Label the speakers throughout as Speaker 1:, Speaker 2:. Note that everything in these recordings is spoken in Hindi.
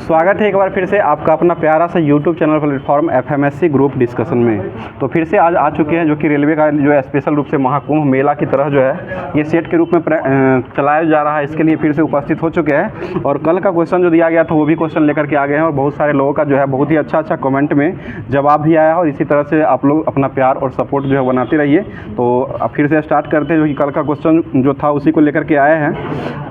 Speaker 1: स्वागत है एक बार फिर से आपका अपना प्यारा सा YouTube channel platform FMSC group discussion में। तो फिर से आज आ चुके हैं जो कि रेलवे का जो है स्पेशल रूप से महाकुंभ मेला की तरह जो है ये सेट के रूप में चलाया जा रहा है, इसके लिए फिर से उपस्थित हो चुके हैं। और कल का क्वेश्चन जो दिया गया था वो भी क्वेश्चन लेकर के आ गए हैं और बहुत सारे लोगों का जो है बहुत ही अच्छा कमेंट में जवाब भी आया है। और इसी तरह से आप लोग अपना प्यार और सपोर्ट जो है बनाते रहिए। तो अब फिर से स्टार्ट करते हैं जो कि कल का क्वेश्चन जो था उसी को लेकर के आए हैं।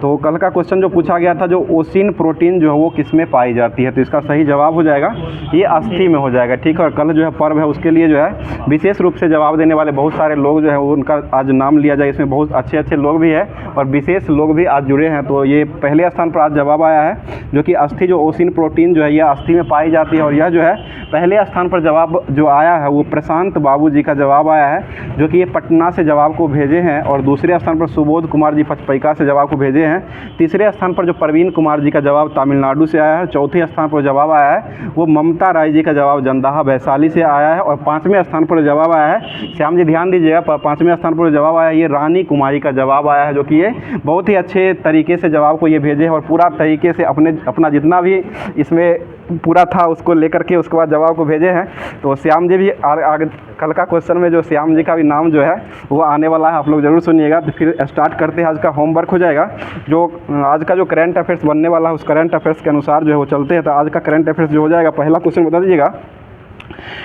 Speaker 1: तो कल का क्वेश्चन जो पूछा गया था, जो ओसिन प्रोटीन जो है वो किसमें पाई जाती है, तो इसका सही जवाब हो जाएगा ये अस्थि में हो जाएगा। ठीक है, और कल जो है पर्व है उसके लिए जो है विशेष रूप से जवाब देने वाले बहुत सारे लोग जो है उनका आज नाम लिया जाए। इसमें बहुत अच्छे लोग भी हैं और विशेष लोग भी आज जुड़े हैं। तो ये पहले स्थान पर आज जवाब आया है जो कि अस्थि जो ओसिन प्रोटीन जो है यह अस्थि में पाई जाती है। और यह जो है पहले स्थान पर जवाब जो आया है वो प्रशांत बाबू जी का जवाब आया है जो कि ये पटना से जवाब को भेजे हैं। और दूसरे स्थान पर सुबोध कुमार जी पचपैका से जवाब को भेजे हैं। तीसरे स्थान पर जो प्रवीण कुमार जी का जवाब तमिलनाडु से आया है। चौथे स्थान पर जवाब आया है वो ममता राय जी का जवाब जंदाहा वैशाली से आया है। और पाँचवें स्थान पर जवाब आया है, श्याम जी ध्यान दीजिएगा, पाँचवें स्थान पर जवाब आया है ये रानी कुमारी का जवाब आया है जो कि ये बहुत ही अच्छे तरीके से जवाब को ये भेजे हैं और पूरा तरीके से अपना जितना भी इसमें पूरा था उसको लेकर के उसके बाद जवाब को भेजे हैं। तो श्याम जी भी आगे कल का क्वेश्चन में जो श्याम जी का भी नाम जो है वो आने वाला है, आप लोग ज़रूर सुनिएगा। तो फिर स्टार्ट करते हैं, आज का होमवर्क हो जाएगा जो आज का जो करंट अफेयर्स बनने वाला है उस करंट अफेयर्स के अनुसार जो है वो चलते हैं। तो आज का करंट अफेयर्स जो हो जाएगा, पहला क्वेश्चन बता दीजिएगा।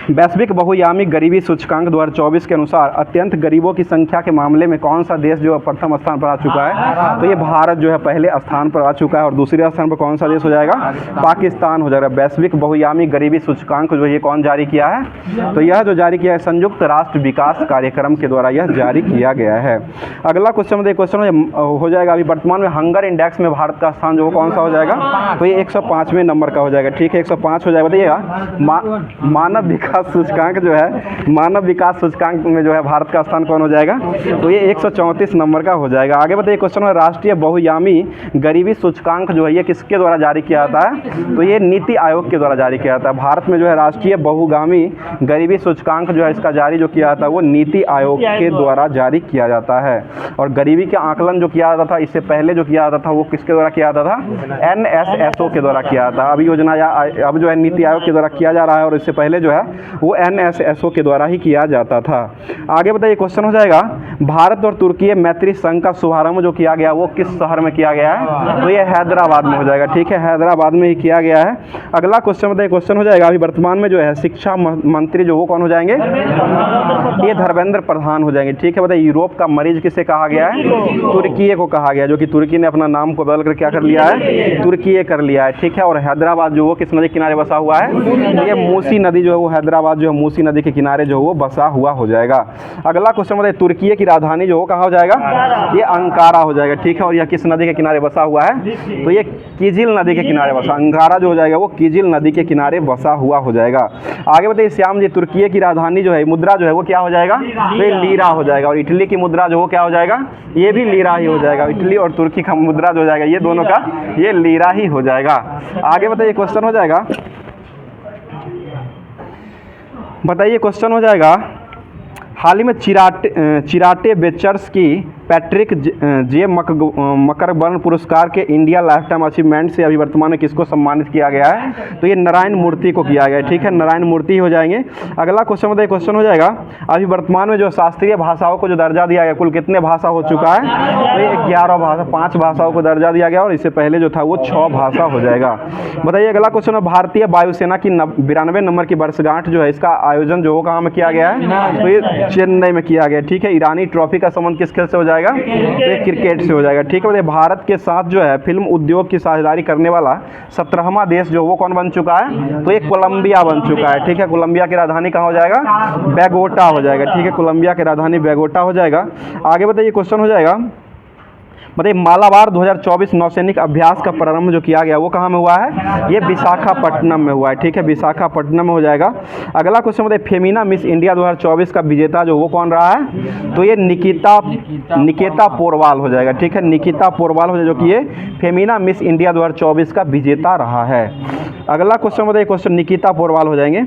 Speaker 1: वैश्विक बहुआयामी गरीबी सूचकांक 2024 के अनुसार अत्यंत गरीबों की संख्या के मामले में कौन सा देश जो है प्रथम स्थान पर आ चुका है, तो ये भारत जो है पहले स्थान पर आ चुका है। और दूसरे स्थान पर कौन सा देश हो जाएगा, पाकिस्तान हो जाएगा। वैश्विक बहुआयामी गरीबी सूचकांक जो ये कौन जारी किया है, तो यह जो जारी किया है संयुक्त राष्ट्र विकास कार्यक्रम के द्वारा यह जारी किया गया है। अगला क्वेश्चन हो जाएगा अभी वर्तमान में हंगर इंडेक्स में भारत का स्थान जो कौन सा हो जाएगा, तो ये 105वें नंबर का हो जाएगा। ठीक है, 105 हो जाएगा। बताइएगा मानव विकास सूचकांक जो है, मानव विकास सूचकांक में जो है भारत का स्थान कौन हो जाएगा, तो ये 134 नंबर का हो जाएगा। आगे बताइए क्वेश्चन है राष्ट्रीय बहुआयामी गरीबी सूचकांक जो है ये किसके द्वारा जारी किया जाता है, तो ये नीति आयोग के द्वारा जारी किया जाता है। भारत में जो है राष्ट्रीय बहुआयामी गरीबी सूचकांक जो है इसका जारी जो किया जाता है वो नीति आयोग के द्वारा जारी किया जाता है। और गरीबी के आकलन जो किया जाता था इससे पहले जो किया जाता था वो किसके द्वारा किया जाता था, NSSO के द्वारा किया जाता है। अब योजना अब जो है नीति आयोग के द्वारा किया जा रहा है और इससे पहले जो है वो NSSO के द्वारा ही किया जाता था। आगे बताइए क्वेश्चन हो जाएगा भारत और तुर्की मैत्री संघ का शुभारंभ जो किया गया वो किस शहर में किया गया है, तो ये हैदराबाद में हो जाएगा। ठीक है, हैदराबाद में ही किया गया है। अगला क्वेश्चन बताइए क्वेश्चन हो जाएगा अभी वर्तमान में जो है शिक्षा मंत्री जो वो कौन हो जाएंगे, ये धर्मेंद्र प्रधान हो जाएंगे। ठीक है, बताइए यूरोप का मरीज किसे कहा गया है, तुर्की को कहा गया, जो कि तुर्की ने अपना नाम को बदल कर क्या कर लिया है, तुर्की कर लिया है। ठीक है, और हैदराबाद जो वो किस नदी किनारे बसा हुआ है, ये मूसी नदी जो है वो हैदराबाद जो है मूसी नदी के किनारे जो वो बसा हुआ हो जाएगा। अगला क्वेश्चन बताइए तुर्की की राजधानी जो कहाँ हो जाएगा, ये अंकारा हो जाएगा। ठीक है, और यह किस नदी के किनारे बसा हुआ है, तो ये किजिल नदी के किनारे बसा, अंकारा जो हो जाएगा वो किजिल नदी के किनारे बसा हुआ हो जाएगा। आगे बताइए श्याम जी तुर्की की राजधानी जो है मुद्रा जो है वो क्या हो जाएगा, तो ये लीरा हो जाएगा। और इटली की मुद्रा जो वो क्या हो जाएगा, ये भी लीरा ही हो जाएगा। इटली और तुर्की का मुद्रा जो हो जाएगा ये दोनों का ये लीरा ही हो जाएगा। आगे बताइए क्वेश्चन हो जाएगा, बताइए क्वेश्चन हो जाएगा हाल ही में चिराटे बेचर्स की पैट्रिक जे मकरबर्न पुरस्कार के इंडिया लाइफ टाइम अचीवमेंट से अभी वर्तमान में किसको सम्मानित किया गया है, तो ये नारायण मूर्ति को किया गया है। ठीक है, नारायण मूर्ति हो जाएंगे। अगला क्वेश्चन बताइए क्वेश्चन हो जाएगा अभी वर्तमान में जो शास्त्रीय भाषाओं को जो दर्जा दिया गया कुल कितने भाषा हो चुका है, तो ये 11 भाषा, 5 भाषाओं को दर्जा दिया गया और इससे पहले जो था वो 6 भाषा हो जाएगा। बताइए अगला क्वेश्चन है भारतीय वायुसेना की 92 नंबर की वर्षगांठ जो है इसका आयोजन जो कहाँ में किया गया है, तो ये चेन्नई में किया गया। ठीक है, ईरानी ट्रॉफी का संबंध किस खेल से हो जाएगा, तो ये क्रिकेट से हो जाएगा। ठीक है, भारत के साथ जो है फिल्म उद्योग की साझेदारी करने वाला 17वां देश जो वो कौन बन चुका है, तो ये कोलंबिया बन चुका है। ठीक है, कोलंबिया की राजधानी कहाँ हो जाएगा, बोगोटा हो जाएगा। ठीक है, कोलंबिया की राजधानी बोगोटा हो जाएगा। आगे बताइए क्वेश्चन हो जाएगा बताइए मालाबार 2024 नौसैनिक अभ्यास का प्रारंभ जो किया गया वो कहाँ में हुआ है, ये विशाखापट्टनम में हुआ है। ठीक है, विशाखापट्टनम में हो जाएगा। अगला क्वेश्चन बताइए फेमिना मिस इंडिया 2024 का विजेता जो वो कौन रहा है, तो ये निकिता पोरवाल हो जाएगा। ठीक है, निकिता पोरवाल हो जाएगा जो कि ये फेमिना मिस इंडिया 2024 का विजेता रहा है। अगला क्वेश्चन बताइए क्वेश्चन निकिता पोरवाल हो जाएंगे।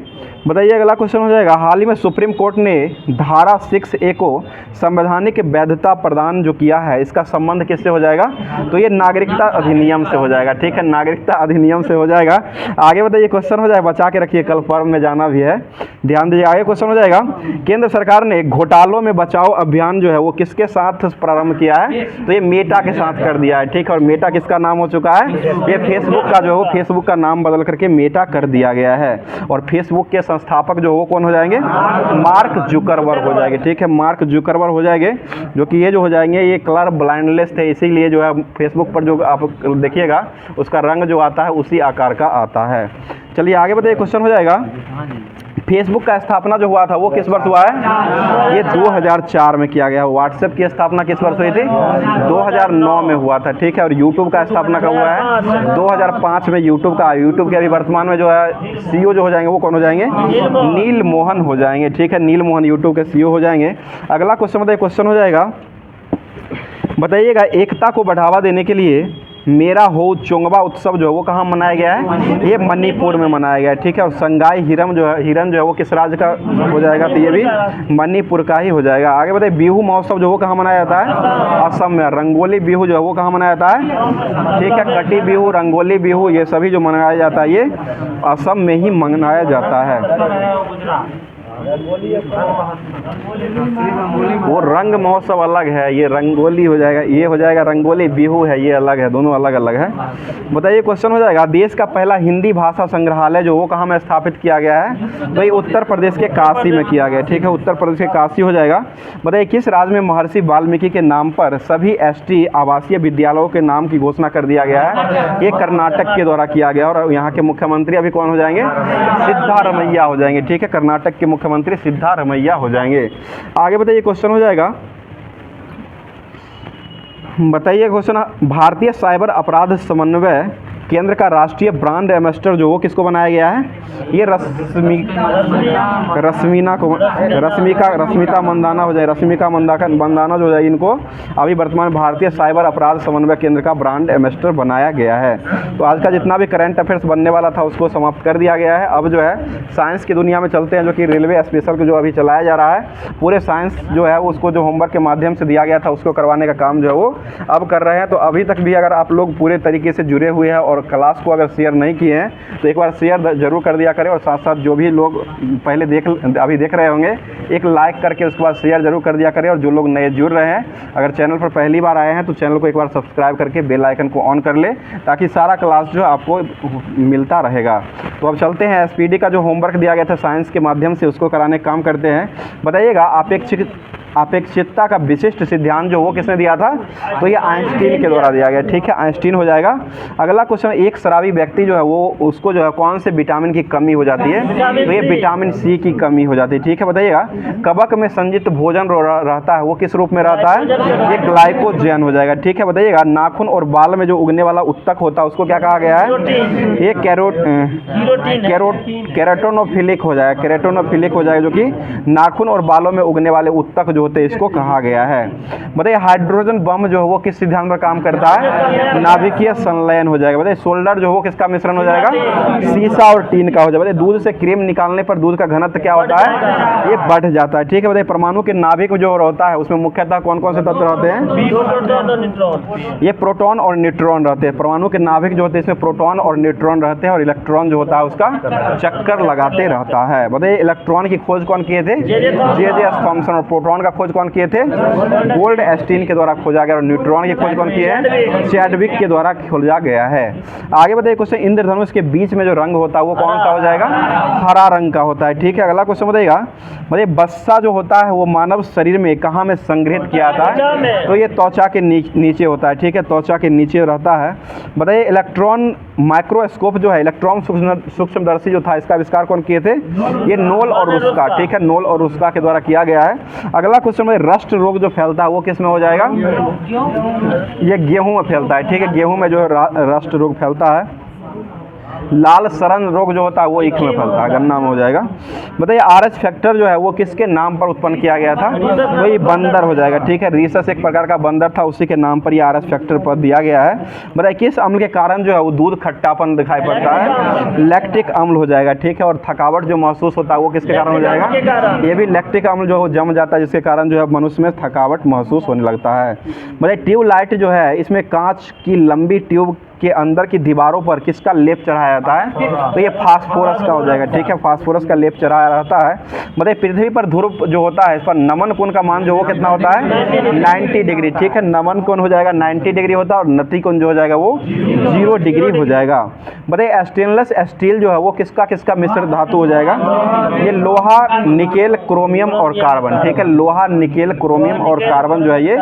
Speaker 1: बताइए अगला क्वेश्चन हो जाएगा हाल ही में सुप्रीम कोर्ट ने धारा 6A को संवैधानिक वैधता प्रदान जो किया है इसका संबंध किस किससे हो जाएगा, तो ये नागरिकता अधिनियम से हो जाएगा। ठीक है, नागरिकता अधिनियम से हो जाएगा। आगे बताइए क्वेश्चन हो जाएगा, बचा के रखिए, कल फॉर्म में जाना भी है, ध्यान दीजिए। आगे क्वेश्चन हो जाएगा, केंद्र सरकार ने घोटालों में बचाओ अभियान जो है वो किसके साथ प्रारंभ किया है, तो ये मेटा के साथ कर दिया है। ठीक है, और मेटा किसका नाम हो चुका है, ये फेसबुक का जो है फेसबुक का नाम बदल करके मेटा कर दिया गया है। और फेसबुक के संस्थापक जो वो कौन हो जाएंगे, मार्क जुकरबर्ग हो जाएंगे। ठीक है, मार्क जुकरबर्ग हो जाएंगे, जो कि ये जो हो जाएंगे ये कलर ब्लाइंडलेस थे, इसीलिए जो है फेसबुक पर जो आप देखिएगा उसका रंग जो आता है उसी आकार का आता है। चलिए आगे बताइए, क्वेश्चन हो जाएगा, फेसबुक का स्थापना जो हुआ था वो किस वर्ष हुआ है, ये 2004 में किया गया। व्हाट्सएप की स्थापना किस वर्ष हुई थी, 2009 में हुआ था। ठीक है, और यूट्यूब का स्थापना कब हुआ है, 2005 में यूट्यूब के अभी वर्तमान में जो है सीईओ जो हो जाएंगे वो कौन हो जाएंगे, नील मोहन हो जाएंगे। ठीक है, नील मोहन यूट्यूब के सीईओ हो जाएंगे। अगला क्वेश्चन बताइए, क्वेश्चन हो जाएगा, बताइएगा एकता को बढ़ावा देने के लिए मेरा हो चोंगबा उत्सव जो है वो कहाँ मनाया गया है, ये मणिपुर में मनाया गया है। ठीक है, और संगाई हिरन जो है वो किस राज्य का हो जाएगा, तो ये भी मणिपुर का ही हो जाएगा। आगे बताइए, बिहू महोत्सव जो वो कहाँ मनाया जाता है, असम में। रंगोली बिहू जो है वो कहाँ मनाया जाता है, ठीक है, कटी बिहू, रंगोली बिहू, ये सभी जो मनाया जाता है ये असम में ही मनाया जाता है। वो रंग महोत्सव अलग है, ये रंगोली हो जाएगा, ये हो जाएगा रंगोली बिहू है, ये अलग है, दोनों अलग अलग है। बताइए क्वेश्चन हो जाएगा, देश का पहला हिंदी भाषा संग्रहालय जो वो कहाँ में स्थापित किया गया है, तो ये उत्तर प्रदेश के काशी में किया गया। ठीक है, उत्तर प्रदेश के काशी हो जाएगा। बताइए किस राज्य में महर्षि वाल्मीकि के नाम पर सभी एसटी आवासीय विद्यालयों के नाम की घोषणा कर दिया गया है, ये कर्नाटक के द्वारा किया गया। और यहाँ के मुख्यमंत्री अभी कौन हो जाएंगे, सिद्धारमैया हो जाएंगे। ठीक है, कर्नाटक के मुख्यमंत्री सिद्धारमैया हो जाएंगे। आगे बताइए क्वेश्चन हो जाएगा, बताइए क्वेश्चन, भारतीय साइबर अपराध समन्वय केंद्र का राष्ट्रीय ब्रांड एम्बेसडर जो वो किसको बनाया गया है, ये रश्मिका मंदाना हो जाए, रश्मिका मंदाना जो हो जाए, इनको अभी वर्तमान भारतीय साइबर अपराध समन्वय केंद्र का ब्रांड एम्बेसडर बनाया गया है। तो आज का जितना भी करंट अफेयर्स बनने वाला था उसको समाप्त कर दिया गया है। अब जो है साइंस की दुनिया में चलते हैं, जो कि रेलवे स्पेशल जो अभी चलाया जा रहा है, पूरे साइंस जो है उसको जो होमवर्क के माध्यम से दिया गया था उसको करवाने का काम जो है वो अब कर रहे हैं। तो अभी तक भी अगर आप लोग पूरे तरीके से जुड़े हुए हैं और क्लास को अगर शेयर नहीं किए हैं तो एक बार शेयर जरूर कर दिया करें, और साथ साथ जो भी लोग पहले अभी देख रहे होंगे एक लाइक करके उसके बाद शेयर जरूर कर दिया करें। और जो लोग नए जुड़ रहे हैं, अगर चैनल पर पहली बार आए हैं तो चैनल को एक बार सब्सक्राइब करके बेल आइकन को ऑन कर ले, ताकि सारा क्लास जो आपको मिलता रहेगा। तो अब चलते हैं, एसपीडी का जो होमवर्क दिया गया था साइंस के माध्यम से उसको कराने का काम करते हैं। बताइएगा अपेक्षितता का विशिष्ट सिद्धांत जो वो किसने दिया था, तो ये आइंस्टीन के द्वारा दिया गया। ठीक है, आइंस्टीन हो जाएगा। अगला क्वेश्चन, एक शराबी व्यक्ति जो है वो उसको जो है कौन से विटामिन की कमी हो जाती है, तो ये विटामिन सी की कमी हो जाती है। ठीक है, बताइएगा कवक में संचित भोजन रहता है वो किस रूप में रहता है, ये ग्लाइकोजन हो जाएगा। ठीक है, बताइएगा नाखून और बाल में जो उगने वाला उत्तक होता है उसको क्या कहा गया है, ये केराटोनोफिलिक हो जाएगा, केराटोनोफिलिक हो जाएगा, जो कि नाखून और बालों में उगने वाले उत्तक होते हैं इसको कहा गया है। बताइए हाइड्रोजन बम जो है वो किस सिद्धांत पर काम करता है, नाभिकीय संलयन हो जाएगा। बताइए सोल्डर जो है वो किसका मिश्रण हो जाएगा, सीसा और टीन का हो जाएगा। बताइए दूध से क्रीम निकालने पर दूध का घनत्व क्या होता है, ये बढ़ जाता है। ठीक है, बताइए परमाणु के नाभिक जो होता है उसमें मुख्यतः कौन कौन से तत्व रहते हैं, ये प्रोटॉन और न्यूट्रॉन रहते हैं। परमाणु के नाभिक जो होते हैं इसमें प्रोटॉन और न्यूट्रॉन रहते हैं, और इलेक्ट्रॉन जो होता है उसका चक्कर लगाते रहता है। बताइए इलेक्ट्रॉन की खोज कौन किए थे, जे थॉमसन, और प्रोटॉन का खोज कौन किए थे, गोल्ड एस्टीन के द्वारा खोजा गया, और न्यूट्रॉन की खोज कौन की है, चैडविक के द्वारा खोजा गया है। आगे बताइए क्वेश्चन, इंद्रधनुष के बीच में जो रंग होता है वो कौन सा हो जाएगा, हरा रंग का होता है। ठीक है, अगला क्वेश्चन बताइएगा, बताइए बस्सा जो होता है वो मानव शरीर में कहाँ में संग्रहित किया जाता है, तो ये त्वचा के नीचे होता है। ठीक है, त्वचा के नीचे रहता है। बताइए इलेक्ट्रॉन माइक्रोस्कोप जो है, इलेक्ट्रॉन सूक्ष्मदर्शी जो था, इसका आविष्कार कौन किए थे, ये नोल और रुस्का। ठीक है, नोल और रुस्का के द्वारा किया गया है। अगला क्वेश्चन में रस्ट रोग जो फैलता है वो किस में हो जाएगा, ये गेहूं में फैलता है। ठीक है, गेहूं में जो रस्ट रोग फैलता है लाल सड़न रोग जो होता है वो ईख में फैलता है, गन्ना में हो जाएगा। बताइए RH फैक्टर जो है वो किसके नाम पर उत्पन्न किया गया था? वही बंदर हो जाएगा, ठीक है। रीसस एक प्रकार का बंदर था, उसी के नाम पर ये RH फैक्टर पर दिया गया है। बताइए किस अम्ल के कारण जो है वो दूध खट्टापन दिखाई पड़ता है? लैक्टिक अम्ल हो जाएगा, ठीक है। और थकावट जो महसूस होता है वो किसके कारण हो जाएगा? ये भी लैक्टिक अम्ल जो जम जाता है, जिसके कारण जो है मनुष्य में थकावट महसूस होने लगता है। मतलब ट्यूबलाइट जो है इसमें कांच की लंबी ट्यूब के अंदर की दीवारों पर किसका लेप चढ़ाया जाता है? तो ये फास्फोरस का हो जाएगा, ठीक है। फास्फोरस का लेप चढ़ाया रहता है। मतलब पृथ्वी पर ध्रुव जो होता है इस पर नमन कोण का मान जो वो कितना होता है? 90 डिग्री, ठीक है। नमन कोण हो जाएगा 90 डिग्री होता है, और नति कोण जो हो जाएगा वो 0 डिग्री हो जाएगा। बताइए स्टेनलेस स्टील जो है वो किसका किसका मिश्र धातु हो जाएगा? ये लोहा, निकेल, क्रोमियम और कार्बन, ठीक है। लोहा, निकेल, क्रोमियम और कार्बन जो है ये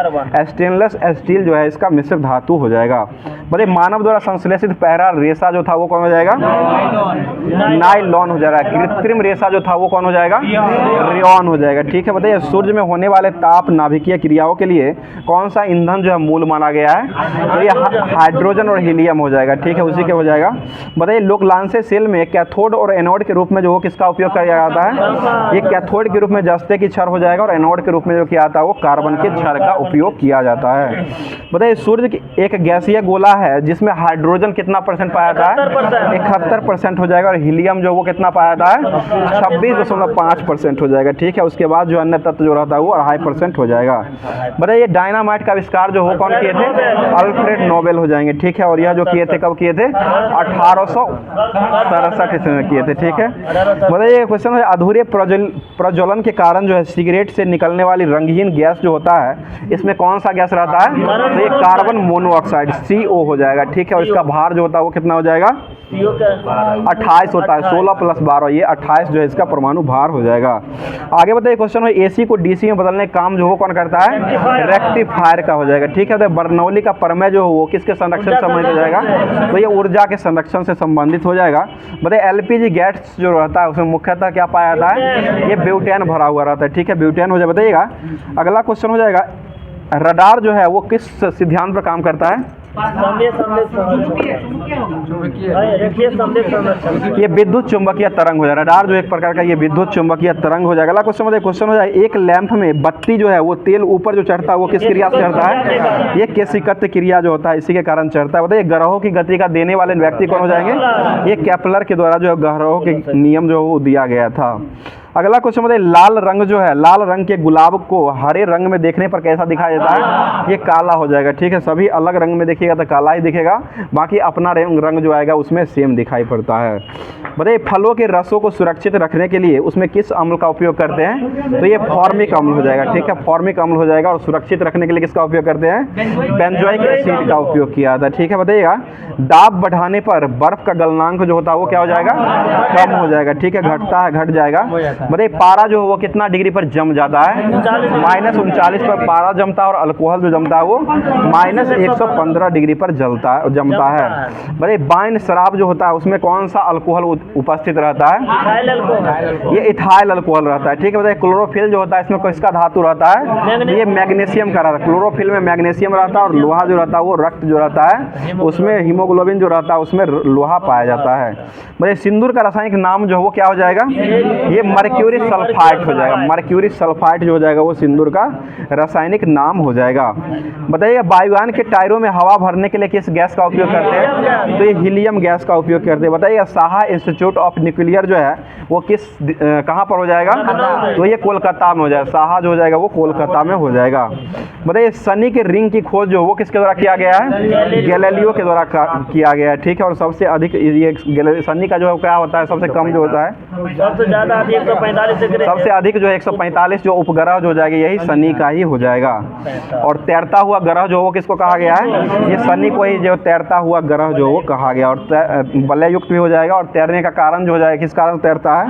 Speaker 1: स्टेनलेस स्टील जो है इसका मिश्र धातु हो जाएगा। बताइए मानव द्वारा संश्लेषित पहला रेशा जो था वो कौन हो जाएगा? नाइलॉन हो जाएगा। कृत्रिम रेशा जो था वो कौन हो जाएगा? रेयॉन हो जाएगा, ठीक है। बताइए सूर्य में होने वाले ताप नाभिकीय क्रियाओं के लिए कौन सा ईंधन जो है मूल माना गया है? तो ये हाइड्रोजन और हीलियम हो जाएगा, ठीक है, उसी के हो जाएगा। बताइए लोकलांसे सेल में कैथोड और एनोड के रूप में जो किसका उपयोग किया जाता है? ये कैथोड के रूप में जस्ते की छड़ हो जाएगा, और एनोड के रूप में जो किया जाता है वो कार्बन के छड़ का उपयोग किया जाता है। बताइए सूर्य की एक गैसीय गोला है जिसमें हाइड्रोजन कितना परसेंट पाया जाता है? 71% हो जाएगा, और हीलियम जो वो कितना पाया जाता है? 26.5% हो जाएगा, ठीक है। उसके बाद जो अन्य तत्व जो रहता है वो 2.5% हो जाएगा। बताइए डायनामाइट का आविष्कार जो हो कौन किए थे? अल्फ्रेड नोबेल हो जाएंगे, ठीक है। और यह जो किए थे कब किए थे? 1867 ईस्वी में किए थे, ठीक है। बताइए क्वेश्चन है अधूरे प्रज्वलन के कारण जो है सिगरेट से निकलने वाली रंगहीन गैस जो होता है इसमें कौन सा गैस रहता है? तो ये कार्बन मोनोऑक्साइड CO हो जाएगा, ठीक है। और इसका भार जो होता है वो कितना हो जाएगा? 28 होता है। 16 + 12 ये 28 जो है इसका परमाणु भार हो जाएगा। आगे बताइए क्वेश्चन है AC को DC में बदलने का काम जो हो कौन करता है? रेक्टिफायर का हो जाएगा, ठीक है। तो बर्नौली का प्रमेय जो हो वो किसके संरक्षण से संबंधित हो जाएगा? तो ये ऊर्जा के संरक्षण से संबंधित हो जाएगा। बताइए LPG गैस जो रहता है उसमें मुख्यतः क्या पाया जाता है? ये ब्यूटेन भरा हुआ रहता है, ठीक है, ब्यूटेन हो जाए। बताइएगा अगला क्वेश्चन हो जाएगा रडार जो है वो किस सिद्धांत पर काम करता है? ये विद्युत चुंबकीय तरंग हो जाएगा। रडार जो एक प्रकार का ये विद्युत चुंबकीय तरंग हो जाएगा। अगला क्वेश्चन हो जाएगा एक लैंप में बत्ती जो है वो तेल ऊपर जो चढ़ता है वो किस क्रिया से चढ़ता है? ये केशिकत्व क्रिया जो होता है इसी के कारण चढ़ता है। बताइए ग्रहों की गति का देने वाले व्यक्ति कौन हो जाएंगे? ये केपलर के द्वारा जो है ग्रहों के नियम जो वो दिया गया था। अगला क्वेश्चन बताइए लाल रंग जो है, लाल रंग के गुलाब को हरे रंग में देखने पर कैसा दिखाई देता है? ये काला हो जाएगा, ठीक है। सभी अलग रंग में देखिएगा तो काला ही दिखेगा, बाकी अपना रंग जो आएगा उसमें सेम दिखाई पड़ता है। बताइए फलों के रसों को सुरक्षित रखने के लिए उसमें किस अम्ल का उपयोग करते हैं? तो ये फॉर्मिक अम्ल हो जाएगा, ठीक है, फॉर्मिक अम्ल हो जाएगा। और सुरक्षित रखने के लिए किसका उपयोग करते हैं? बेंजोइक एसिड का उपयोग किया जाता है, ठीक है। बताइएगा दाब बढ़ाने पर बर्फ का गलनांक जो होता है वो क्या हो जाएगा? कम हो जाएगा, ठीक है, घटता है, घट जाएगा। बताइए पारा जो वो कितना डिग्री पर जम जाता है? -39 पर पारा जमता है, और अल्कोहल जो जमता है वो -115 डिग्री पर जमता है। बताइए वाइन शराब जो होता है उसमें कौन सा अल्कोहल उपस्थित रहता है? ये इथाइल अल्कोहल रहता है, ठीक है। बताइए क्लोरोफिल जो होता है इसमें किसका धातु रहता है? ये मैग्नीशियम का रहता है। क्लोरोफिल में मैग्नीशियम रहता है, और लोहा जो रहता है वो रक्त जो रहता है उसमें हीमोग्लोबिन जो रहता है उसमें लोहा पाया जाता है। बताइए सिंदूर का रासायनिक नाम जो है वो क्या हो जाएगा? ये मर्क्यूरी सल्फाइड हो जाएगा। मर्क्यूरी सल्फाइड जो हो जाएगा वो सिंदूर का रासायनिक नाम हो जाएगा। बताइए वायुयान के टायरों में हवा भरने के लिए किस गैस का उपयोग करते हैं? तो ये हीलियम गैस का उपयोग करते हैं। बताइए साहा इंस्टीट्यूट ऑफ न्यूक्लियर जो है वो कहाँ पर हो जाएगा? तो ये कोलकाता में हो जाएगा। साहा जो हो जाएगा वो कोलकाता में हो जाएगा। बताइए शनि के रिंग की खोज जो वो किसके द्वारा किया गया है? गैलीलियो के द्वारा किया गया है, ठीक है। और सबसे अधिक ये शनि का जो क्या होता है सबसे कम जो होता है?
Speaker 2: सबसे ज़्यादा 145
Speaker 1: सबसे अधिक जो 145 जो उपग्रह जो हो जाएगा यही शनि का ही हो जाएगा। और तैरता हुआ ग्रह जो वो किसको कहा गया है? ये शनि को ही जो तैरता हुआ ग्रह जो वो कहा गया। और वलययुक्त भी हो जाएगा। और तैरने का कारण जो हो जाएगा किस कारण तैरता है?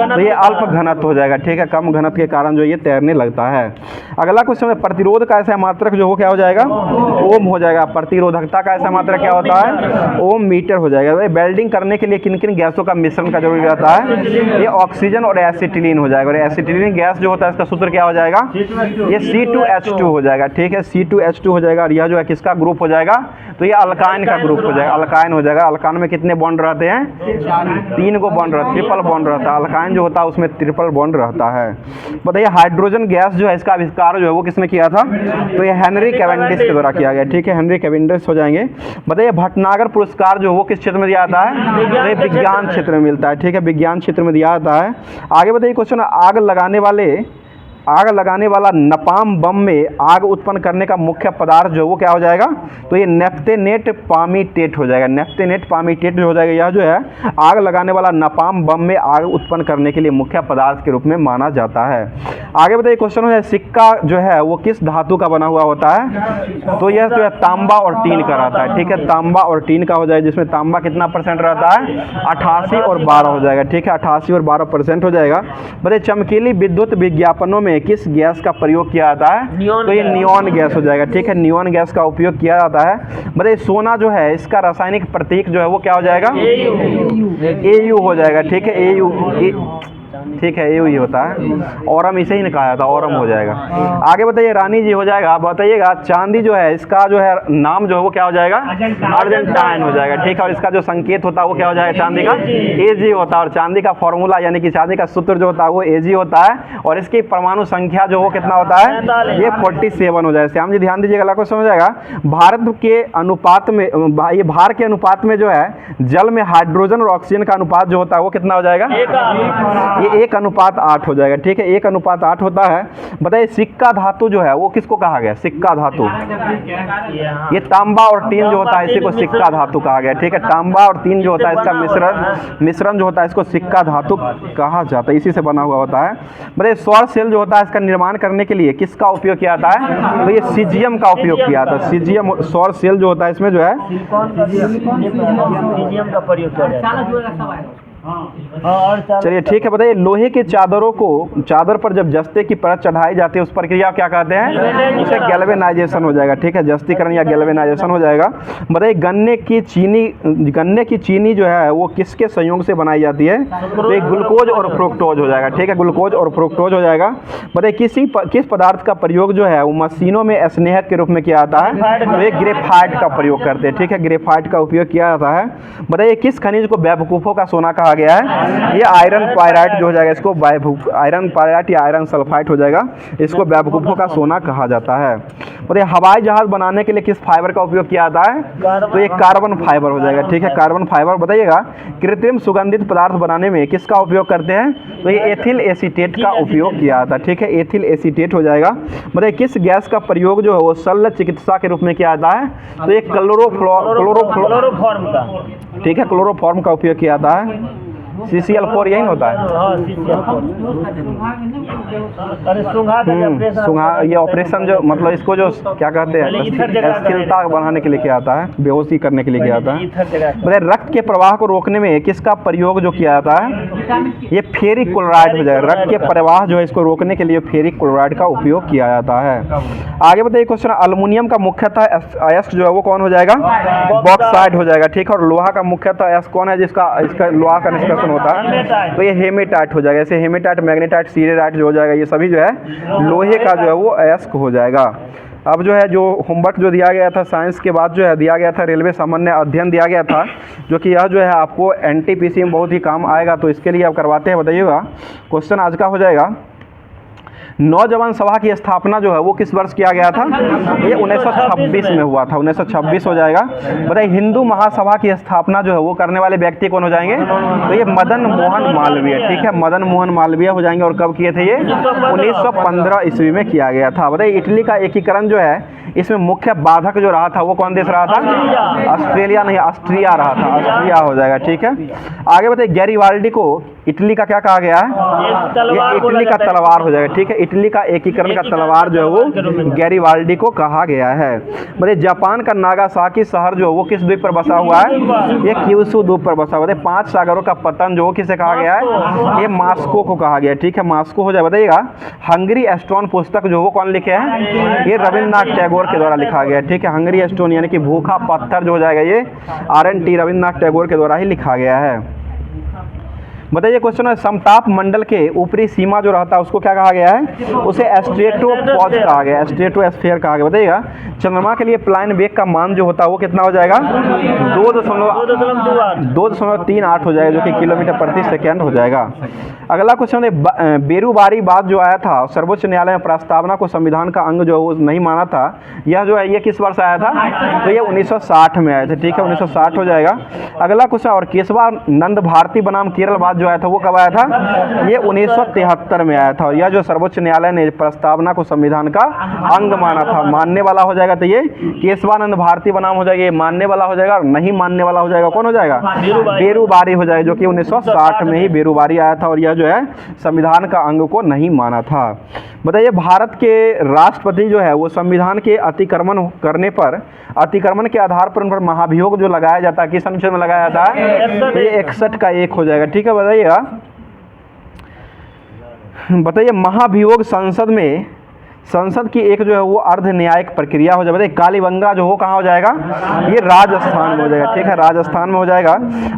Speaker 1: तो ये अल्प घनत्व हो जाएगा, ठीक है, कम घनत्व के कारण जो ये तैरने लगता है। अगला क्वेश्चन है प्रतिरोध का ऐसा मात्रक जो वो क्या हो जाएगा? ओम हो जाएगा। प्रतिरोधकता का ऐसा मात्रक क्या होता है? ओम मीटर हो जाएगा। वेल्डिंग करने के लिए किन किन गैसों का मिश्रण का जरूरी रहता है? ये ऑक्सीजन और एसिटिलीन हो जाएगा। और एसिटिलीन गैस जो होता है इसका सूत्र क्या हो जाएगा? ये C2H2 हो जाएगा, ठीक है, C2H2 हो जाएगा। और यह जो है किसका ग्रुप हो जाएगा? जाएगा? तो ये अल्काइन का ग्रुप हो जाएगा, अल्काइन हो जाएगा। अल्काइन में कितने बॉन्ड रहते हैं? 3 को बॉन्ड रहता है, ट्रिपल बॉन्ड रहता है। अल्काइन जो होता है उसमें ट्रिपल बॉन्ड रहता है। बताइए हाइड्रोजन गैस जो है इसका आविष्कार जो है वो किसने किया था? तो ये हेनरी कैवेंडिश के द्वारा किया गया, ठीक है, हेनरी कैवेंडिश हो जाएंगे। बताइए भटनागर पुरस्कार जो वो किस क्षेत्र में दिया जाता है? तो ये विज्ञान क्षेत्र में मिलता है, ठीक है, विज्ञान क्षेत्र में दिया जाता है। आगे बताइए क्वेश्चन, आग लगाने वाला नपाम बम में आग उत्पन्न करने का मुख्य पदार्थ जो वो क्या हो जाएगा? तो ये नेफ्थेनेट पामीटेट हो जाएगा, नेफ्थेनेट पामीटेट जो हो जाएगा। यह जो है आग लगाने वाला नपाम बम में आग उत्पन्न करने के लिए मुख्य पदार्थ के रूप में माना जाता है। आगे बताइए क्वेश्चन है, सिक्का जो है वो किस धातु का बना हुआ होता है? तो यह जो है तांबा और टीन का रहता है, ठीक है, तांबा और टीन का हो जाएगा, जिसमें तांबा कितना % रहता है? 88 और 12 हो जाएगा, ठीक है, 88 और 12% हो जाएगा। बताइए चमकीली विद्युत विज्ञापनों में किस गैस का प्रयोग किया जाता है? तो ये नियॉन गैस हो जाएगा, ठीक है, नियॉन गैस का उपयोग किया जाता है। बताइए सोना जो है इसका रासायनिक प्रतीक जो है वो क्या हो जाएगा? AU हो जाएगा, ठीक है, AU, ठीक है, AU ही होता है। औरम इसे ही कहा जाता है, औरम हो जाएगा। आगे बताइए रानी जी हो जाएगा। बताइएगा चांदी जो है इसका जो है नाम जो है वो क्या हो जाएगा? अर्जेंटाइन हो जाएगा, ठीक है, और इसका जो संकेत होता है वो क्या हो जाएगा? चांदी का AG होता है। और चांदी का फॉर्मूला यानी कि चांदी का सूत्र जो होता है वो AG होता है। और इसकी परमाणु संख्या जो वो कितना होता है? ये 47 हो जाएगा। श्याम जी ध्यान दीजिएगा, अगला क्वेश्चन हो जाएगा, भारत के अनुपात में, ये भार के अनुपात में जो है जल में हाइड्रोजन और ऑक्सीजन का अनुपात जो होता है वो कितना हो जाएगा? ये 1:8 हो जाएगा, ठीक है, 1:8 होता है। बताइए सिक्का धातु जो है वो किसको कहा गया? सिक्का धातु, ये तांबा और टीन जो होता है इसी को सिक्का धातु कहा गया, ठीक है, तांबा और टीन जो होता है इसका मिश्रण जो होता है इसको सिक्का धातु कहा जाता है, इसी से बना हुआ होता है। बताइए सौर सेल जो होता है इसका निर्माण करने के लिए किसका उपयोग किया जाता है? तो ये सीजियम का उपयोग किया जाता है, सीजियम सौर सेल जो होता है इसमें जो है
Speaker 2: सीजियम का प्रयोग किया जाता है।
Speaker 1: चलिए ठीक है। बताइए लोहे के चादर पर जब जस्ते की परत चढ़ाई जाती है उस प्रक्रिया क्या कहते हैं? उसे गैल्वेनाइजेशन हो जाएगा, ठीक है, जस्तीकरण या गैल्वेनाइजेशन हो जाएगा। बताइए गन्ने की चीनी जो है वो किसके संयोग से बनाई जाती है? तो एक ग्लूकोज और फ्रुक्टोज हो जाएगा, ठीक है, ग्लूकोज और फ्रुक्टोज हो जाएगा। बताइए किस पदार्थ का प्रयोग जो है वो मशीनों में स्नेहक के रूप में किया जाता है? तो एक ग्रेफाइट का प्रयोग करते हैं, ठीक है, ग्रेफाइट का उपयोग किया जाता है। बताइए किस खनिज को बेवकूफ़ों का सोना कहा गया है? ये आयरन पायराइट जो हो जाएगा, इसको आयरन पायराइट या आयरन सल्फाइट हो जाएगा, इसको बेवकूफ़ों का सोना कहा जाता है। बताइए हवाई जहाज बनाने के लिए किस फाइबर का उपयोग किया जाता है? तो ये कार्बन फाइबर हो जाएगा, ठीक है, कार्बन फाइबर। बताइएगा कृत्रिम सुगंधित पदार्थ बनाने में किसका उपयोग करते हैं? तो ये एथिल एसीटेट का उपयोग किया जाता है, ठीक है, एथिल एसीटेट हो जाएगा। बताइए किस गैस का प्रयोग जो है वो शल्य चिकित्सा के रूप में किया जाता है? तो ये क्लोरोफॉर्म का, ठीक है, क्लोरोफॉर्म का उपयोग किया जाता है। CCl4 यही होता है। सुंघा, ये ऑपरेशन जो मतलब इसको जो क्या कहते हैं स्थिरता बढ़ाने के लिए किया जाता है, बेहोशी करने के लिए किया जाता है। बताइए रक्त के प्रवाह को रोकने में किसका प्रयोग जो किया जाता है? ये फेरिक क्लोराइड हो जाएगा। रक्त के प्रवाह जो है इसको रोकने के लिए फेरिक क्लोराइड का उपयोग किया जाता है। आगे बताइए क्वेश्चन, अल्युमिनियम का मुख्यतः अयस्क जो है वो कौन हो जाएगा? बॉक्साइट हो जाएगा, ठीक है, और लोहा का मुख्यतः अयस्क कौन है जिसका लोहा का निष्कर्षण होता है? तो ये हेमेटाइट हो जाएगा। ऐसे हेमेटाइट, मैग्नेटाइट, सीरेटाइट जो हो जाएगा ये सभी जो है लोहे का जो है वो अयस्क हो जाएगा। अब जो है जो होमवर्क जो दिया गया था साइंस के बाद जो है दिया गया था रेलवे सामान्य अध्ययन दिया गया था, जो कि यह जो है आपको NTPC में बहुत ही काम आएगा, तो इसके लिए आप करवाते हैं, बताइएगा। क्वेश्चन आज का हो जाएगा, नौजवान सभा की स्थापना जो है वो किस वर्ष किया गया था? ये 1926 में हुआ था, 1926 हो जाएगा। बताइए हिंदू महासभा की स्थापना जो है वो करने वाले व्यक्ति कौन हो जाएंगे? तो ये मदन मोहन मालवीय, ठीक है, मदन मोहन मालवीय हो जाएंगे। और कब किए थे ये? 1915 ईस्वी में किया गया था। बताइए इटली का एकीकरण जो है इसमें मुख्य बाधक जो रहा था वो कौन देश रहा था? ऑस्ट्रेलिया नहीं, ऑस्ट्रिया रहा था, ऑस्ट्रिया हो जाएगा, ठीक है। आगे बताइए गैरिबाल्डी को इटली का क्या कहा गया है? ये इटली का तलवार हो जाएगा, ठीक है, इटली का एकीकरण का तलवार जो है वो गैरिबाल्डी को कहा गया है। बताइए जापान का नागासाकी शहर जो है वो किस द्वीप पर बसा हुआ है? ये क्यूशू द्वीप पर बसा हुआ है। 5 सागरों का पतन जो किसे कहा गया है? ये मास्को को कहा गया है, ठीक है, मास्को हो जाए। बताइएगा हंगरी स्टोन पुस्तक जो वो कौन लिखे हैं? ये रविन्द्रनाथ टैगोर के द्वारा लिखा गया है, ठीक है, हंगरी स्टोन यानी कि भूखा पत्थर जो हो जाएगा ये RNT रविन्द्रनाथ टैगोर के द्वारा ही लिखा गया है। बताइए क्वेश्चन है, समताप मंडल के ऊपरी सीमा जो रहता है उसको क्या कहा गया है? उसे स्ट्रेटोपॉज कहा गया है, स्ट्रेटोस्फीयर कहा गया। बताइएगा चंद्रमा के लिए प्लाइन वेग का मान जो होता है वो कितना हो जाएगा? 2.38 हो जाएगा, जो कि किलोमीटर प्रति सेकेंड हो जाएगा। अगला क्वेश्चन है, बेरूबारी बाद जो आया था सर्वोच्च न्यायालय में प्रस्तावना को संविधान का अंग जो है वो नहीं माना था, यह जो है ये किस वर्ष आया था? तो ये 1960 में आया था। ठीक है, 1960 हो जाएगा। अगला क्वेश्चन, और केशवानंद भारती बनाम केरल बाद जो आया था वो कब आया था? ये 1973 में आया था। और यह जो सर्वोच्च न्यायालय ने प्रस्तावना को संविधान का अंग माना था, मानने वाला हो जाएगा तो ये केशवानंद भारती बनाम हो जाएगा, ये मानने वाला हो जाएगा। और नहीं मानने वाला हो जाएगा कौन हो जाएगा? बेरूबारी हो जाएगा, जो कि 1960 में ही बेरूबारी आया था और यह जो है संविधान का अंग को नहीं माना था। बताइए भारत के राष्ट्रपति जो है वो संविधान के अतिक्रमण करने पर, अतिक्रमण के आधार पर उन पर महाभियोग जो लगाया जाता है किस अनुच्छेद में लगाया जाता है? तो ये 61 का 1 हो जाएगा। ठीक है, बताइए महाभियोग संसद की एक जो है वो अर्ध न्यायिक प्रक्रिया हो जाएगा। कालीबंगा जो हो कहाँ हो जाएगा? ये राजस्थान में हो जाएगा। ठीक है, राजस्थान में हो जाएगा।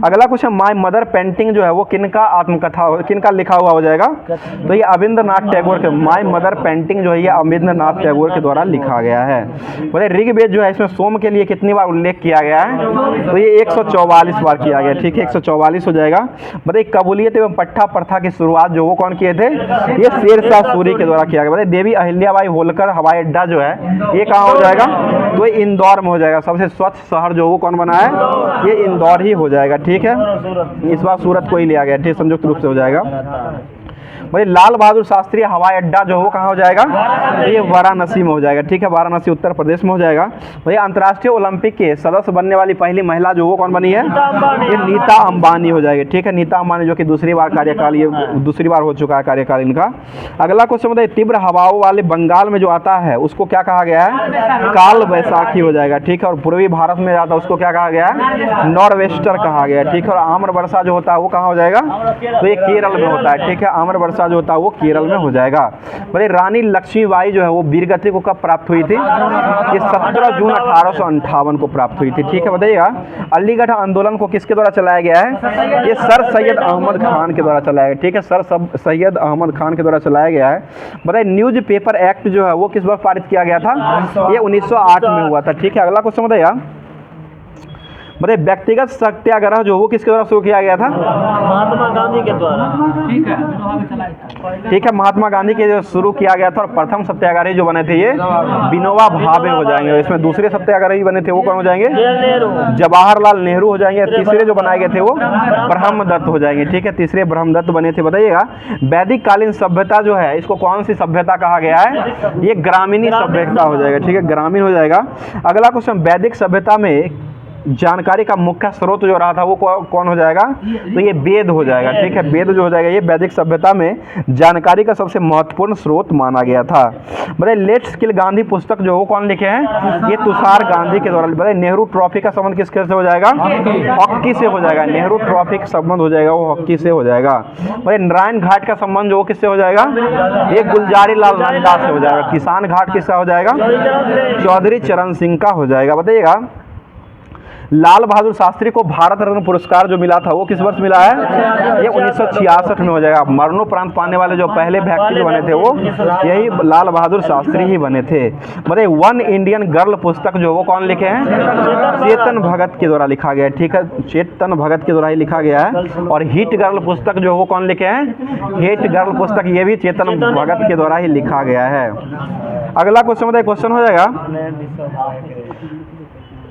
Speaker 1: अगला क्वेश्चन, माय मदर पेंटिंग जो है वो किनका आत्मकथा, किनका लिखा हुआ हो जाएगा? तो ये अविंद्रनाथ टैगोर के, माय मदर पेंटिंग जो है ये अविंद्रनाथ टैगोर के द्वारा लिखा गया है। बताइए ऋग्वेद जो है इसमें सोम के लिए कितनी बार उल्लेख किया गया है? तो ये 144 बार किया गया। ठीक है, 144 हो जाएगा। बताइए कबूलियत एवं पट्टा प्रथा की शुरुआत जो वो कौन किए थे? ये शेरशाह सूरी के द्वारा किया गया। बताइए देवी अहिल्याबाई होलकर हवाई अड्डा जो है ये कहाँ हो जाएगा? तो ये इंदौर में हो जाएगा। सबसे स्वच्छ शहर जो वो कौन बना है? ये इंदौर ही हो जाएगा। ठीक है, इस बार सूरत को ही लिया गया। ठीक, संयुक्त रूप से हो जाएगा। भाई लाल बहादुर शास्त्री हवाई अड्डा जो है वो कहाँ हो जाएगा? तो ये वाराणसी में हो जाएगा। ठीक है, वाराणसी उत्तर प्रदेश में हो जाएगा। भाई अंतर्राष्ट्रीय ओलंपिक के सदस्य बनने वाली पहली महिला जो वो कौन बनी है? ये नीता अंबानी हो जाएगी। ठीक है, नीता अंबानी जो कि दूसरी बार कार्यकाल, ये दूसरी बार हो चुका है कार्यकाल इनका। अगला क्वेश्चन बताइए तीव्र हवाओं वाले बंगाल में जो आता है उसको क्या कहा गया है? काल वैसाखी हो जाएगा। ठीक है, और पूर्वी भारत में जाता है उसको क्या कहा गया है? नॉर्थ वेस्टर कहा गया है। ठीक है, और आम्र वर्षा जो होता है वो कहाँ हो जाएगा? तो ये केरल में होता है। ठीक है, आम्र वर्षा जो होता है वो केरल में हो जाएगा। बोले रानी लक्ष्मीबाई जो है वो वीरगति को कब प्राप्त हुई थी? ये 17 जून 1858 को प्राप्त हुई थी। ठीक है, बताइएगा अलीगढ़ आंदोलन को किसके द्वारा चलाया गया है? ये सर सैयद अहमद खान के द्वारा चलाया गया। ठीक है, सर सैयद अहमद खान के द्वारा चलाया गया है। बताइए न्यूज पेपर एक्ट जो है वो किस बार पारित किया गया था? ये 1908 में हुआ था। ठीक है, अगला क्वेश्चन बताइए व्यक्तिगत सत्याग्रह जो वो किसके द्वारा शुरू किया गया था?
Speaker 2: महात्मा गांधी के द्वारा।
Speaker 1: ठीक है, महात्मा गांधी के जो शुरू किया गया था। और प्रथम सत्याग्रही जो बने थे ये विनोबा भावे हो जाएंगे। इसमें दूसरे सत्याग्रही बने थे वो कौन हो जाएंगे? जवाहरलाल नेहरू हो जाएंगे। तीसरे जो बनाए गए थे वो ब्रह्मदत्त हो जाएंगे। ठीक है, तीसरे ब्रह्मदत्त बने थे। बताइएगा वैदिक कालीन सभ्यता जो है इसको कौन सी सभ्यता कहा गया है? ये ग्रामीणी सभ्यता हो जाएगा। ठीक है, ग्रामीण हो जाएगा। अगला क्वेश्चन, वैदिक सभ्यता में जानकारी का मुख्य स्रोत जो रहा था वो कौन हो जाएगा? तो ये वेद हो जाएगा। ठीक है, वेद जो हो जाएगा ये वैदिक सभ्यता में जानकारी का सबसे महत्वपूर्ण स्रोत माना गया था। बताइए लेट्स किल गांधी पुस्तक जो वो कौन लिखे हैं? ये तुषार गांधी के द्वारा। बताइए नेहरू ट्रॉफी का संबंध किसके से हो जाएगा? हॉकी से हो जाएगा। नेहरू ट्रॉफी का संबंध हो जाएगा वो हॉकी से हो जाएगा। बताइए नारायण घाट का संबंध जो वो किससे हो जाएगा? ये गुलजारी लाल नंदा से हो जाएगा। किसान घाट किसका हो जाएगा? चौधरी चरण सिंह का हो जाएगा। बताइएगा लाल बहादुर शास्त्री को भारत रत्न पुरस्कार जो मिला था वो किस वर्ष मिला है? ये 1966 में हो जाएगा। मरणोपरांत पाने वाले जो पहले व्यक्ति जो बने थे वो यही लाल बहादुर शास्त्री ही बने थे। बताइए वन इंडियन गर्ल पुस्तक जो वो कौन लिखे हैं? चेतन भगत के द्वारा लिखा गया है। ठीक है, चेतन भगत के द्वारा ही लिखा गया है। और हिट गर्ल पुस्तक जो वो कौन लिखे हैं? हिट गर्ल पुस्तक ये भी चेतन भगत के द्वारा ही लिखा गया है। अगला क्वेश्चन बताइए, क्वेश्चन हो जाएगा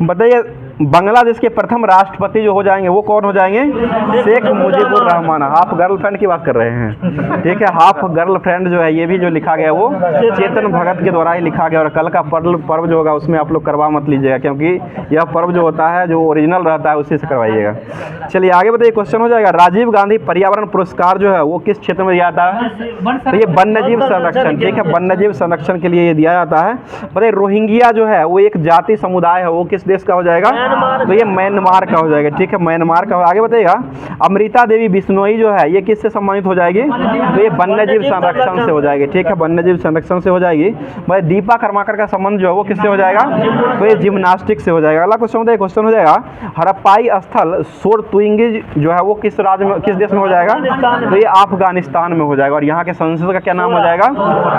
Speaker 1: बताइए बांग्लादेश के प्रथम राष्ट्रपति जो हो जाएंगे वो कौन हो जाएंगे? शेख मुजीबुर रहमान। हाफ गर्लफ्रेंड की बात कर रहे हैं। ठीक है, हाफ गर्लफ्रेंड जो है ये भी जो लिखा गया वो चेतन भगत के द्वारा ही लिखा गया। और कल का पर्व जो होगा उसमें आप लोग करवा मत लीजिएगा, क्योंकि यह पर्व जो होता है जो ओरिजिनल रहता है उसी से करवाइएगा। चलिए आगे बताइए, क्वेश्चन हो जाएगा राजीव गांधी पर्यावरण पुरस्कार जो है वो किस क्षेत्र में दिया जाता है? तो ये वन्यजीव संरक्षण। ठीक है, वन्यजीव संरक्षण के लिए ये दिया जाता है। बताइए रोहिंग्या जो है वो एक जाति समुदाय है वो किस देश का हो जाएगा?
Speaker 2: म्यांमार।
Speaker 1: तो ये म्यांमार का हो जाएगा, ठीक है, म्यांमार का। आगे बताइएगा, अमृता देवी बिश्नोई जो है ये किससे सम्मानित हो जाएगी? तो ये वन्यजीव संरक्षण से हो जाएगी, ठीक है, वन्यजीव संरक्षण से हो जाएगी। भाई दीपा कर्माकर का संबंध जो है वो किससे हो जाएगा? तो ये जिम्नास्टिक से हो जाएगा। अगला क्वेश्चन हो जाएगा, हड़प्पाई स्थल सोरतुंगी जो है वो किस राज्य में, किस देश में हो जाएगा? तो ये अफगानिस्तान में हो जाएगा। और यहाँ के संसद का क्या नाम हो जाएगा?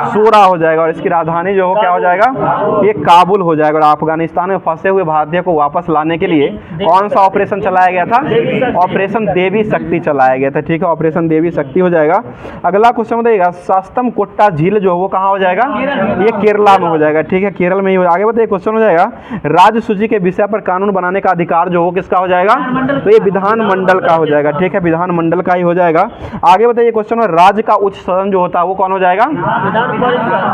Speaker 1: सूरा हो जाएगा। और इसकी राजधानी जो हो क्या हो जाएगा? ये काबुल हो जाएगा। और अफगानिस्तान में फंसे हुए भारतीय को वापस लाने के लिए कौन सा ऑपरेशन चलाया गया था? ऑपरेशन देवी शक्ति चलाया गया था, ठीक है, ऑपरेशन देवी शक्ति हो जाएगा। अगला क्वेश्चन बताइएगा, सस्तम कोट्टा झील जो वो कहाँ हो जाएगा? ये केरला में हो जाएगा, ठीक है, केरल में ही हो। आगे बताइए, क्वेश्चन हो जाएगा, राज्य सूची के विषय पर कानून बनाने का अधिकार जो हो किसका हो जाएगा? तो ये विधानमंडल का हो जाएगा, ठीक है, विधानमंडल का ही हो जाएगा। आगे बताइए, क्वेश्चन है, राज्य का उच्च सदन जो होता है वो कौन हो जाएगा?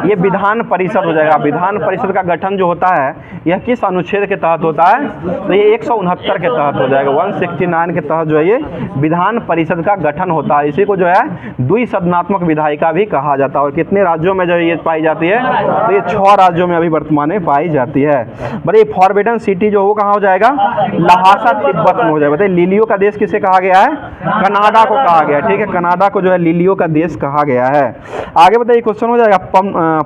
Speaker 1: ये विधान परिषद हो जाएगा। विधान परिषद का गठन जो होता है यह किस अनुच्छेद के तहत होता है? तो ये 169 के तहत हो जाएगा, 169 के तहत जो है ये विधान परिषद का गठन होता है। इसी को जो है द्विसदनात्मक विधायिका भी कहा जाता है। और कितने राज्यों में जो ये पाई जाती है? तो ये 6 राज्यों में अभी वर्तमान में पाई जाती है। बड़े फॉरबिडन सिटी जो वो कहाँ हो जाएगा? लहासा तिब्बत में हो जाएगा। बताइए, लिलियो का देश किसे कहा गया है? कनाडा को कहा गया, ठीक है, कनाडा को जो है लिलियो का देश कहा गया है। आगे बताइए, क्वेश्चन हो जाएगा,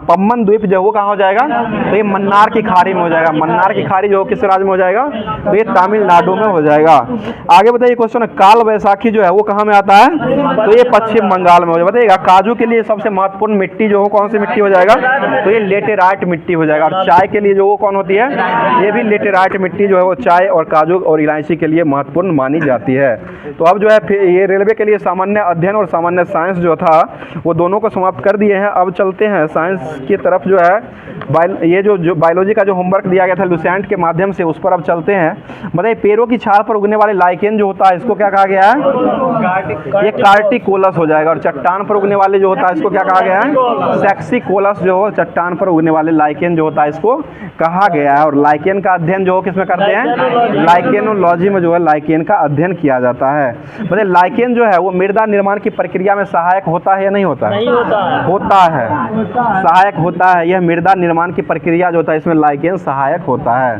Speaker 1: पम्बन द्वीप जो वो कहाँ हो जाएगा? तो ये मन्नार की खाड़ी में हो जाएगा। मन्नार की खाड़ी जो किस राज्य में हो जाएगा? तो ये तमिलनाडु में हो जाएगा। आगे बताइए, क्वेश्चन, काल वैसाखी जो है वो कहाँ में आता है? तो ये पश्चिम बंगाल में हो जाएगा। बताइएगा, काजू के लिए सबसे महत्वपूर्ण मिट्टी जो हो कौन सी मिट्टी हो जाएगा? तो ये लेटेराइट मिट्टी हो जाएगा। और चाय के लिए जो वो कौन होती है? ये भी लेटेराइट मिट्टी जो है वो चाय और काजू और इलायची के लिए महत्वपूर्ण मानी जाती है। तो अब जो है फिर ये रेलवे के लिए सामान्य अध्ययन और सामान्य साइंस जो था वो दोनों को समाप्त कर दिए हैं। अब चलते हैं साइंस की तरफ। जो है ये जो बायोलॉजी का जो होमवर्क दिया गया था लुसेंट के माध्यम से, उस पर अब चलते हैं। बताइए, पेड़ों की छाल पर उगने वाले लाइकेन जो होता है इसको क्या कहा गया है? ये कार्टिकोलस हो जाएगा। और चट्टान पर उगने वाले जो होता है इसको क्या कहा गया है? सेक्सिकोलस जो हो, चट्टान पर उगने वाले लाइकेन जो होता है इसको कहा गया है। और लाइकेन का अध्ययन जो किसमें करते हैं? लाइकेनोलॉजी में जो है लाइकेन का अध्ययन किया जाता है। बताइए, लाइकेन जो है वो मृदा निर्माण की प्रक्रिया में सहायक होता है या नहीं होता है?
Speaker 2: नहीं होता है।
Speaker 1: होता है, सहायक होता है। यह मृदा निर्माण की प्रक्रिया जो होता है इसमें लाइकेन सहायक होता है।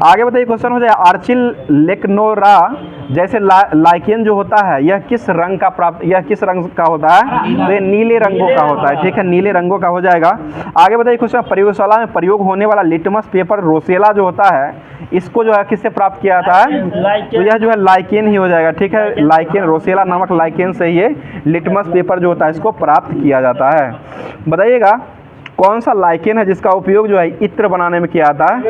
Speaker 1: आगे बताइए, क्वेश्चन हो जाए, आर्चिल लेक्नोरा जैसे लाइकेन जो होता है यह किस रंग का होता है? तो ये नीले रंगों का होता है, ठीक है, नीले रंगों का हो जाएगा। आगे बताइए, क्वेश्चन, प्रयोगशाला में प्रयोग होने वाला लिटमस पेपर रोसेला जो होता है इसको जो है किससे प्राप्त किया जाता है? तो यह जो है लाइकेन ही हो जाएगा, ठीक है, लाइकेन, रोसेला नामक लाइकेन से ये लिटमस पेपर जो होता है इसको प्राप्त किया जाता है। बताइएगा, कौन सा लाइकेन है जिसका उपयोग जो है इत्र बनाने में किया जाता है?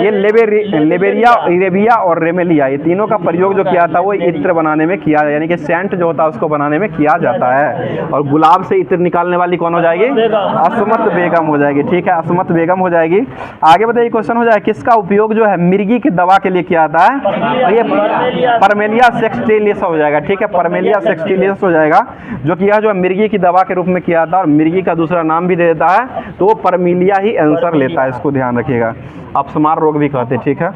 Speaker 1: ये लेबेरिया, इरेबिया और रेमेलिया, ये तीनों का प्रयोग जो किया था वो इत्र बनाने में किया, यानी कि सेंट जो होता है उसको बनाने में किया जाता है। और गुलाब से इत्र निकालने वाली कौन हो जाएगी? असमत बेगम हो जाएगी, ठीक है, असमत बेगम हो जाएगी। आगे बताइए, क्वेश्चन हो जाए, किसका उपयोग जो है मिर्गी की दवा के लिए किया जाता है? तो ये परमेलिया सेक्सटिलिस हो जाएगा, ठीक है, परमेलिया सेक्सटिलिस हो जाएगा, जो कि यह जो है मिर्गी की दवा के रूप में किया था। और मिर्गी का दूसरा नाम भी दे देता है तो वो परमिलिया ही आंसर लेता है, इसको ध्यान रखिएगा। अपस्मार रोग भी कहते हैं, ठीक है।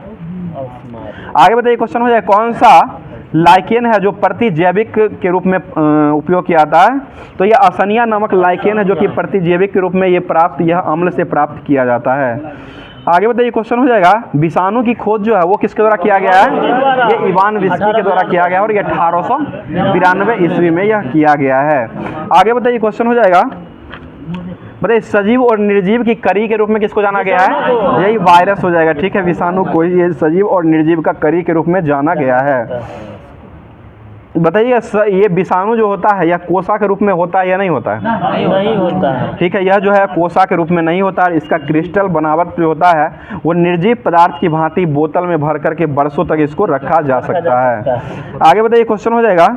Speaker 1: आगे बताइए, क्वेश्चन हो जाए, कौन सा लाइकेन है जो प्रतिजैविक के रूप में उपयोग किया जाता है? तो यह असनिया नामक लाइकेन है जो कि प्रतिजैविक के रूप में यह अम्ल से प्राप्त किया जाता है। आगे बताइए, क्वेश्चन हो जाएगा, विषाणु की खोज जो है वो किसके द्वारा किया गया है? ये इवान विस्की के द्वारा किया गया है। और ये 1892 ईस्वी में यह किया गया है। आगे बताइए, क्वेश्चन हो जाएगा, बताइए, सजीव और निर्जीव की कड़ी के रूप में किसको जाना गया है? यही वायरस हो जाएगा, ठीक है, विषाणु को ये सजीव और निर्जीव का कड़ी के रूप में जाना गया है। बताइए, ये विषाणु जो होता है यह कोसा के रूप में होता है या नहीं होता है?
Speaker 2: नहीं होता है,
Speaker 1: ठीक है, यह जो है कोसा के रूप में नहीं होता है। इसका क्रिस्टल बनावट जो होता है वो निर्जीव पदार्थ की भांति बोतल में भर करके बरसों तक इसको रखा जा सकता है। आगे बताइए, क्वेश्चन हो जाएगा,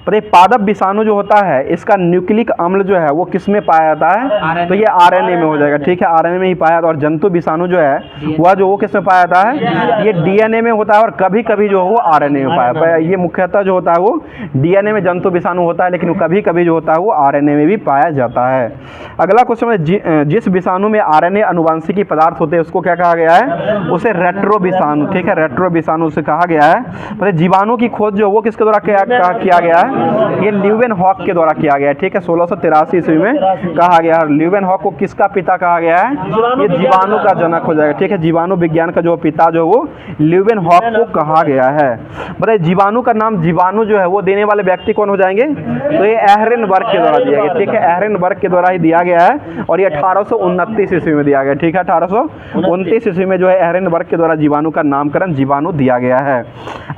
Speaker 1: पादप विषाणु जो होता है इसका न्यूक्लिक अम्ल जो है वो किस में पाया जाता है? तो ये आरएनए में हो जाएगा, ठीक है, आरएनए में ही पाया जाता है। और जंतु विषाणु जो है वह जो वो किस में पाया जाता है? ये डीएनए में होता है। और कभी कभी जो वो आरएनए में पाया जाता है। ये मुख्यतः जो होता है वो डीएनए में जंतु विषाणु होता है, लेकिन कभी कभी जो होता है वो आरएनए में भी पाया जाता है। अगला क्वेश्चन है, जिस विषाणु में आरएनए अनुवांशिकी पदार्थ होते हैं उसको क्या कहा गया है? उसे रेट्रो विषाणु, ठीक है, रेट्रो विषाणु से कहा गया है। जीवाणु की खोज जो वो किसके द्वारा किया गया है? ये ल्यूवेनहॉक के द्वारा किया गया है, ठीक है। 1683 ईस्वी में कहा गया है। ल्यूवेनहॉक को किसका पिता कहा गया है? ये जीवाणु का जनक हो जाएगा, ठीक है। जीवाणु विज्ञान का जो पिता जो वो ल्यूवेनहॉक को कहा गया है। बताइए जीवाणु का नाम, जीवाणु जो है वो देने वाले व्यक्ति कौन हो जाएंगे? तो ये एहरेनबर्ग के द्वारा दिया गया, ठीक है। एहरेनबर्ग के द्वारा ही दिया गया है और ये 1829 ईस्वी में दिया गया, ठीक है। 1829 ईस्वी में जो है एहरेनबर्ग के द्वारा जीवाणु का नामकरण जीवाणु दिया गया है।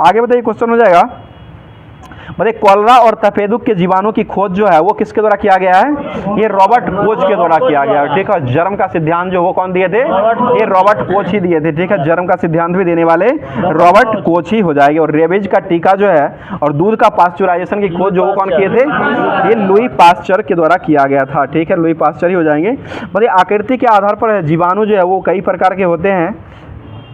Speaker 1: आगे बताइए क्वेश्चन हो जाएगा, बताइए कॉलरा और तपेदुक के जीवाणु की खोज जो है वो किसके द्वारा किया गया है? ये रॉबर्ट कोच के द्वारा किया गया है, ठीक है। जर्म का सिद्धांत जो वो कौन दिए थे? ये रॉबर्ट कोच ही दिए थे, ठीक है। जर्म का सिद्धांत भी देने वाले रॉबर्ट कोच ही हो जाएंगे। और रेबीज का टीका जो है और दूध का पास्चुराइजेशन की खोज जो वो कौन किए थे? ये लुई पास्चर के द्वारा किया गया था, ठीक है। लुई पास्चर ही हो जाएंगे। बताइए आकृति के आधार पर जीवाणु जो है वो कई प्रकार के होते हैं,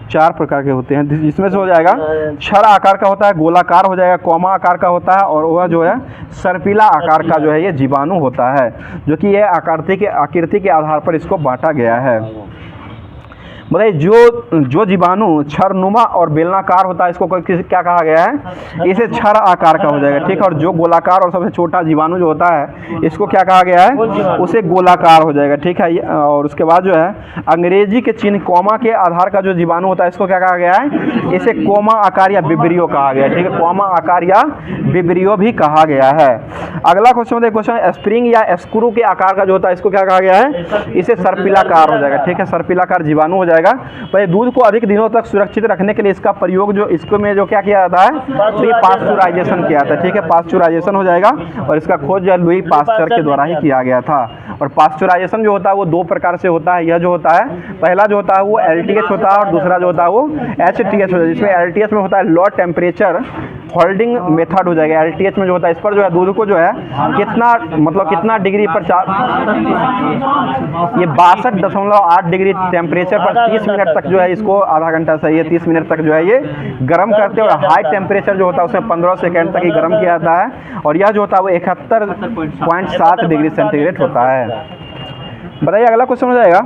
Speaker 1: 4 प्रकार के होते हैं, जिसमें से हो जाएगा क्षर आकार का होता है, गोलाकार हो जाएगा, कौमा आकार का होता है और वह जो है सर्पिला आकार का जो है ये जीवाणु होता है, जो कि ये आकृति के आधार पर इसको बांटा गया है। बताइए जो जीवाणु क्षरनुमा और बेलनाकार होता है इसको क्या कहा गया है? इसे क्षर आकार का हो जाएगा, ठीक है। और जो गोलाकार और सबसे छोटा जीवाणु जो होता है इसको क्या कहा गया है? उसे गोलाकार हो जाएगा, ठीक है। और उसके बाद जो है अंग्रेजी के चिन्ह कॉमा के आधार का जो जीवाणु होता है इसको क्या कहा गया है? इसे कोमा आकार या विब्रियो कहा गया है, ठीक है। कोमा आकार या विब्रियो भी कहा गया है। अगला क्वेश्चन देखिए, क्वेश्चन स्प्रिंग या स्क्रू के आकार का जो होता है इसको क्या कहा गया है? इसे सर्पिलाकार हो जाएगा, ठीक है। सर्पिलाकार जीवाणु हो जाएगा। पर दूध को अधिक दिनों तक सुरक्षित रखने के लिए इसका प्रयोग जो इसको में जो क्या किया जाता है? तो ये पास्चुराइजेशन किया जाता है, ठीक है। पास्चुराइजेशन हो जाएगा और इसका खोज जो है लुई पास्चर के द्वारा ही किया गया था। और पास्चुराइजेशन जो होता है वो 2 प्रकार से होता है। यह जो होता है पहला जो होता है वो LTH होता है और दूसरा जो होता है वो HTH होता है, जिसमें LTH में होता है लो टेम्परेचर होल्डिंग मेथड हो जाएगा। LTH में जो होता है इस पर जो है दूध को जो है कितना डिग्री पर ये 62.8 डिग्री टेम्परेचर पर 30 मिनट तक जो है इसको, आधा घंटा सही है, 30 मिनट तक जो है ये गर्म करते हैं। और हाई टेम्परेचर जो होता है उसमें 15 सेकेंड तक ही गर्म किया जाता है और यह जो होता है वो 71.7 डिग्री सेंटीग्रेड होता है। बताइए अगला क्वेश्चन हो जाएगा,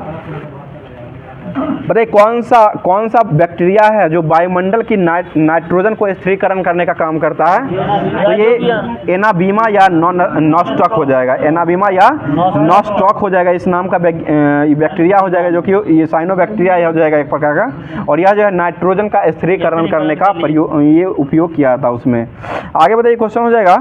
Speaker 1: बताइए कौन सा बैक्टीरिया है जो वायुमंडल की नाइट्रोजन को स्थिरीकरण करने का काम करता है? तो ये एनाबीमा या नॉस्टॉक हो जाएगा। एनाबीमा या नॉस्टॉक हो जाएगा, इस नाम का बैक्टीरिया हो जाएगा, जो कि ये साइनोबैक्टीरिया हो जाएगा एक प्रकार का। और यह जो है नाइट्रोजन का स्थिरीकरण करने का उपयोग किया था उसमें। आगे बताइए क्वेश्चन हो जाएगा,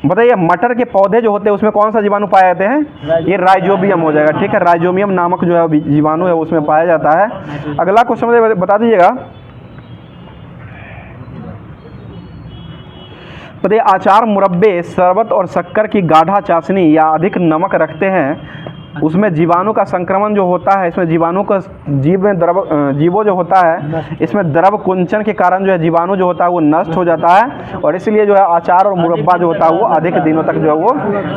Speaker 1: बताइए मटर के पौधे जो होते हैं उसमें कौन सा जीवाणु पाए जाते हैं? ये राइजोबियम हो जाएगा, ठीक है। राइजोबियम नामक जो है जीवाणु है उसमें पाया जाता है। अगला क्वेश्चन बता दीजिएगा, बताइए अचार, मुरब्बे, शरबत और शक्कर की गाढ़ा चाशनी या अधिक नमक रखते हैं उसमें जीवाणु का संक्रमण जो होता है, इसमें जीवाणु का जीवो जो होता है इसमें द्रव कुंचन के कारण जो है जीवाणु जो होता है वो नष्ट हो जाता है और इसलिए जो है अचार और मुरब्बा जो होता है वो अधिक दिनों तक जो है वो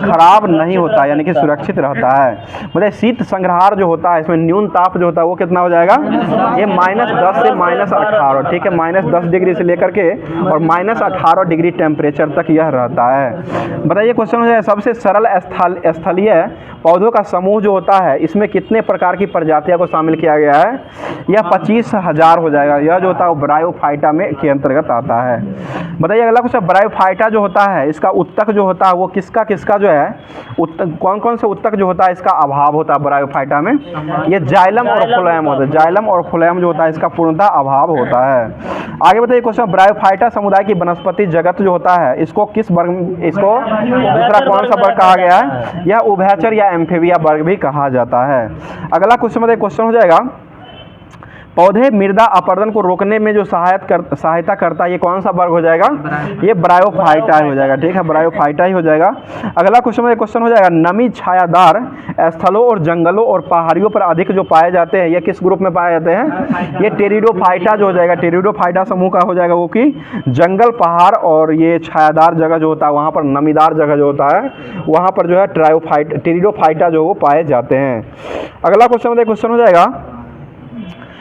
Speaker 1: खराब नहीं होता है, यानी कि सुरक्षित रहता है। मतलब शीत संग्रहार जो होता है इसमें न्यून ताप जो होता है वो कितना हो जाएगा? ये -10 से -18, ठीक है। -10 डिग्री से लेकर के और -18 डिग्री टेम्परेचर तक यह रहता है। बताइए क्वेश्चन हो जाए, सबसे सरल स्थलीय पौधों का समूह जो होता है इसमें कितने प्रकार की प्रजातियों को शामिल किया गया है? यह 25,000 हो जाएगा। यह जो होता है वो ब्रायोफाइटा में के अंतर्गत आता है। बताइए अगला क्वेश्चन, ब्रायोफाइटा जो होता है इसका उत्तक जो होता है वो किसका जो है कौन से उत्तक जो होता है इसका अभाव होता है ब्रायोफाइटा में? ये जाइलम और फ्लोएम होता है। जाइलम और फ्लोएम जो होता है इसका पूर्णतः अभाव होता है। आगे बताइए क्वेश्चन, ब्रायोफाइटा समुदाय की वनस्पति जगत जो होता है इसको दूसरा कौन सा वर्ग कहा गया है? यह उभयचर या एम्फीबिया वर्ग भी कहा जाता है। अगला क्वेश्चन हो जाएगा, पौधे मृदा अपरदन को रोकने में जो सहायता करता है ये कौन सा वर्ग हो जाएगा? ये ब्रायोफाइटा हो जाएगा, ठीक है। ब्रायोफाइटा ही हो जाएगा। अगला क्वेश्चन हो जाएगा, नमी छायादार स्थलों और जंगलों और पहाड़ियों पर अधिक जो पाए जाते हैं ये किस ग्रुप में पाए जाते हैं? ये टेरिडोफाइटा जो हो जाएगा, टेरिडोफाइटा समूह का हो जाएगा, वो कि जंगल, पहाड़ और ये छायादार जगह जो होता है वहाँ पर, नमीदार जगह जो होता है वहाँ पर जो है टेरिडोफाइटा जो वो पाए जाते हैं। अगला क्वेश्चन हो जाएगा,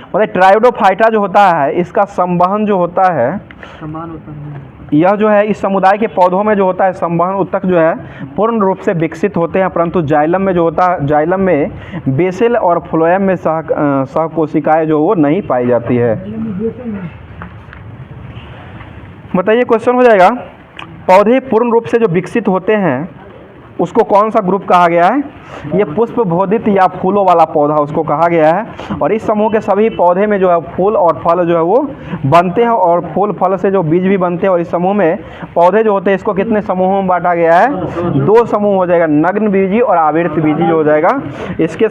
Speaker 1: मतलब ट्रायोडोफाइटा जो होता है इसका संवहन जो होता है यह जो है इस समुदाय के पौधों में जो होता है संवहन उत्तक जो है पूर्ण रूप से विकसित होते हैं, परंतु जाइलम में जो होता है, जाइलम में बेसिल और फ्लोएम में सहकोशिकाएं जो वो नहीं पाई जाती है। बताइए क्वेश्चन हो जाएगा, पौधे पूर्ण रूप से जो विकसित होते हैं उसको कौन सा ग्रुप कहा गया है? ये पुष्प बोधित या फूलों वाला पौधा उसको कहा गया है। और इस समूह के सभी पौधे में जो है फूल और फल जो है वो बनते हैं, और फूल फल से जो बीज भी बनते हैं। और इस समूह में पौधे जो होते हैं इसको कितने समूहों में बांटा गया है? 2 समूह हो जाएगा, नग्न बीजी और आवृत बीजी जो हो जाएगा। इसके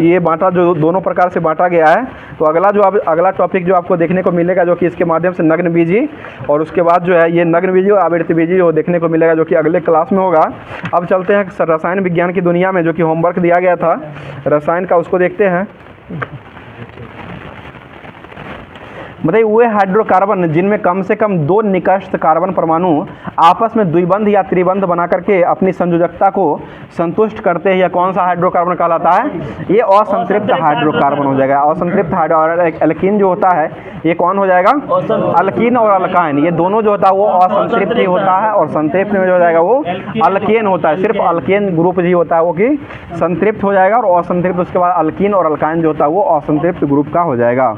Speaker 1: ये बांटा जो दोनों प्रकार से बांटा गया है। तो अगला टॉपिक जो आपको देखने को मिलेगा जो कि इसके माध्यम से नग्न बीजी, और उसके बाद जो है ये नग्न बीजी और आवृत बीजी जो देखने को मिलेगा जो कि अगले क्लास में होगा। अब चलते हैं रसायन विज्ञान की दुनिया में, जो कि होमवर्क दिया गया था रसायन का, उसको देखते हैं। बताइए, वे हाइड्रोकार्बन जिनमें कम से कम 2 निकष्ट कार्बन परमाणु आपस में द्विबंध या त्रिबंध बना करके अपनी संयोजकता को संतुष्ट करते हैं, यह कौन सा हाइड्रोकार्बन कहलाता है? ये असंतृप्त हाइड्रोकार्बन हो जाएगा। असंतृप्त और एल्कीन जो होता है ये कौन हो जाएगा? अल्कीन और अल्काइन, ये दोनों जो होता है वो असंतृप्त ही होता है, और संतृप्त में जो हो जाएगा वो अल्केन होता है। सिर्फ अल्केन ग्रुप ही होता है वो कि संतृप्त हो जाएगा, और असंतृप्त उसके बाद अल्कीन और अल्काइन जो होता है वो असंतृप्त ग्रुप का हो जाएगा।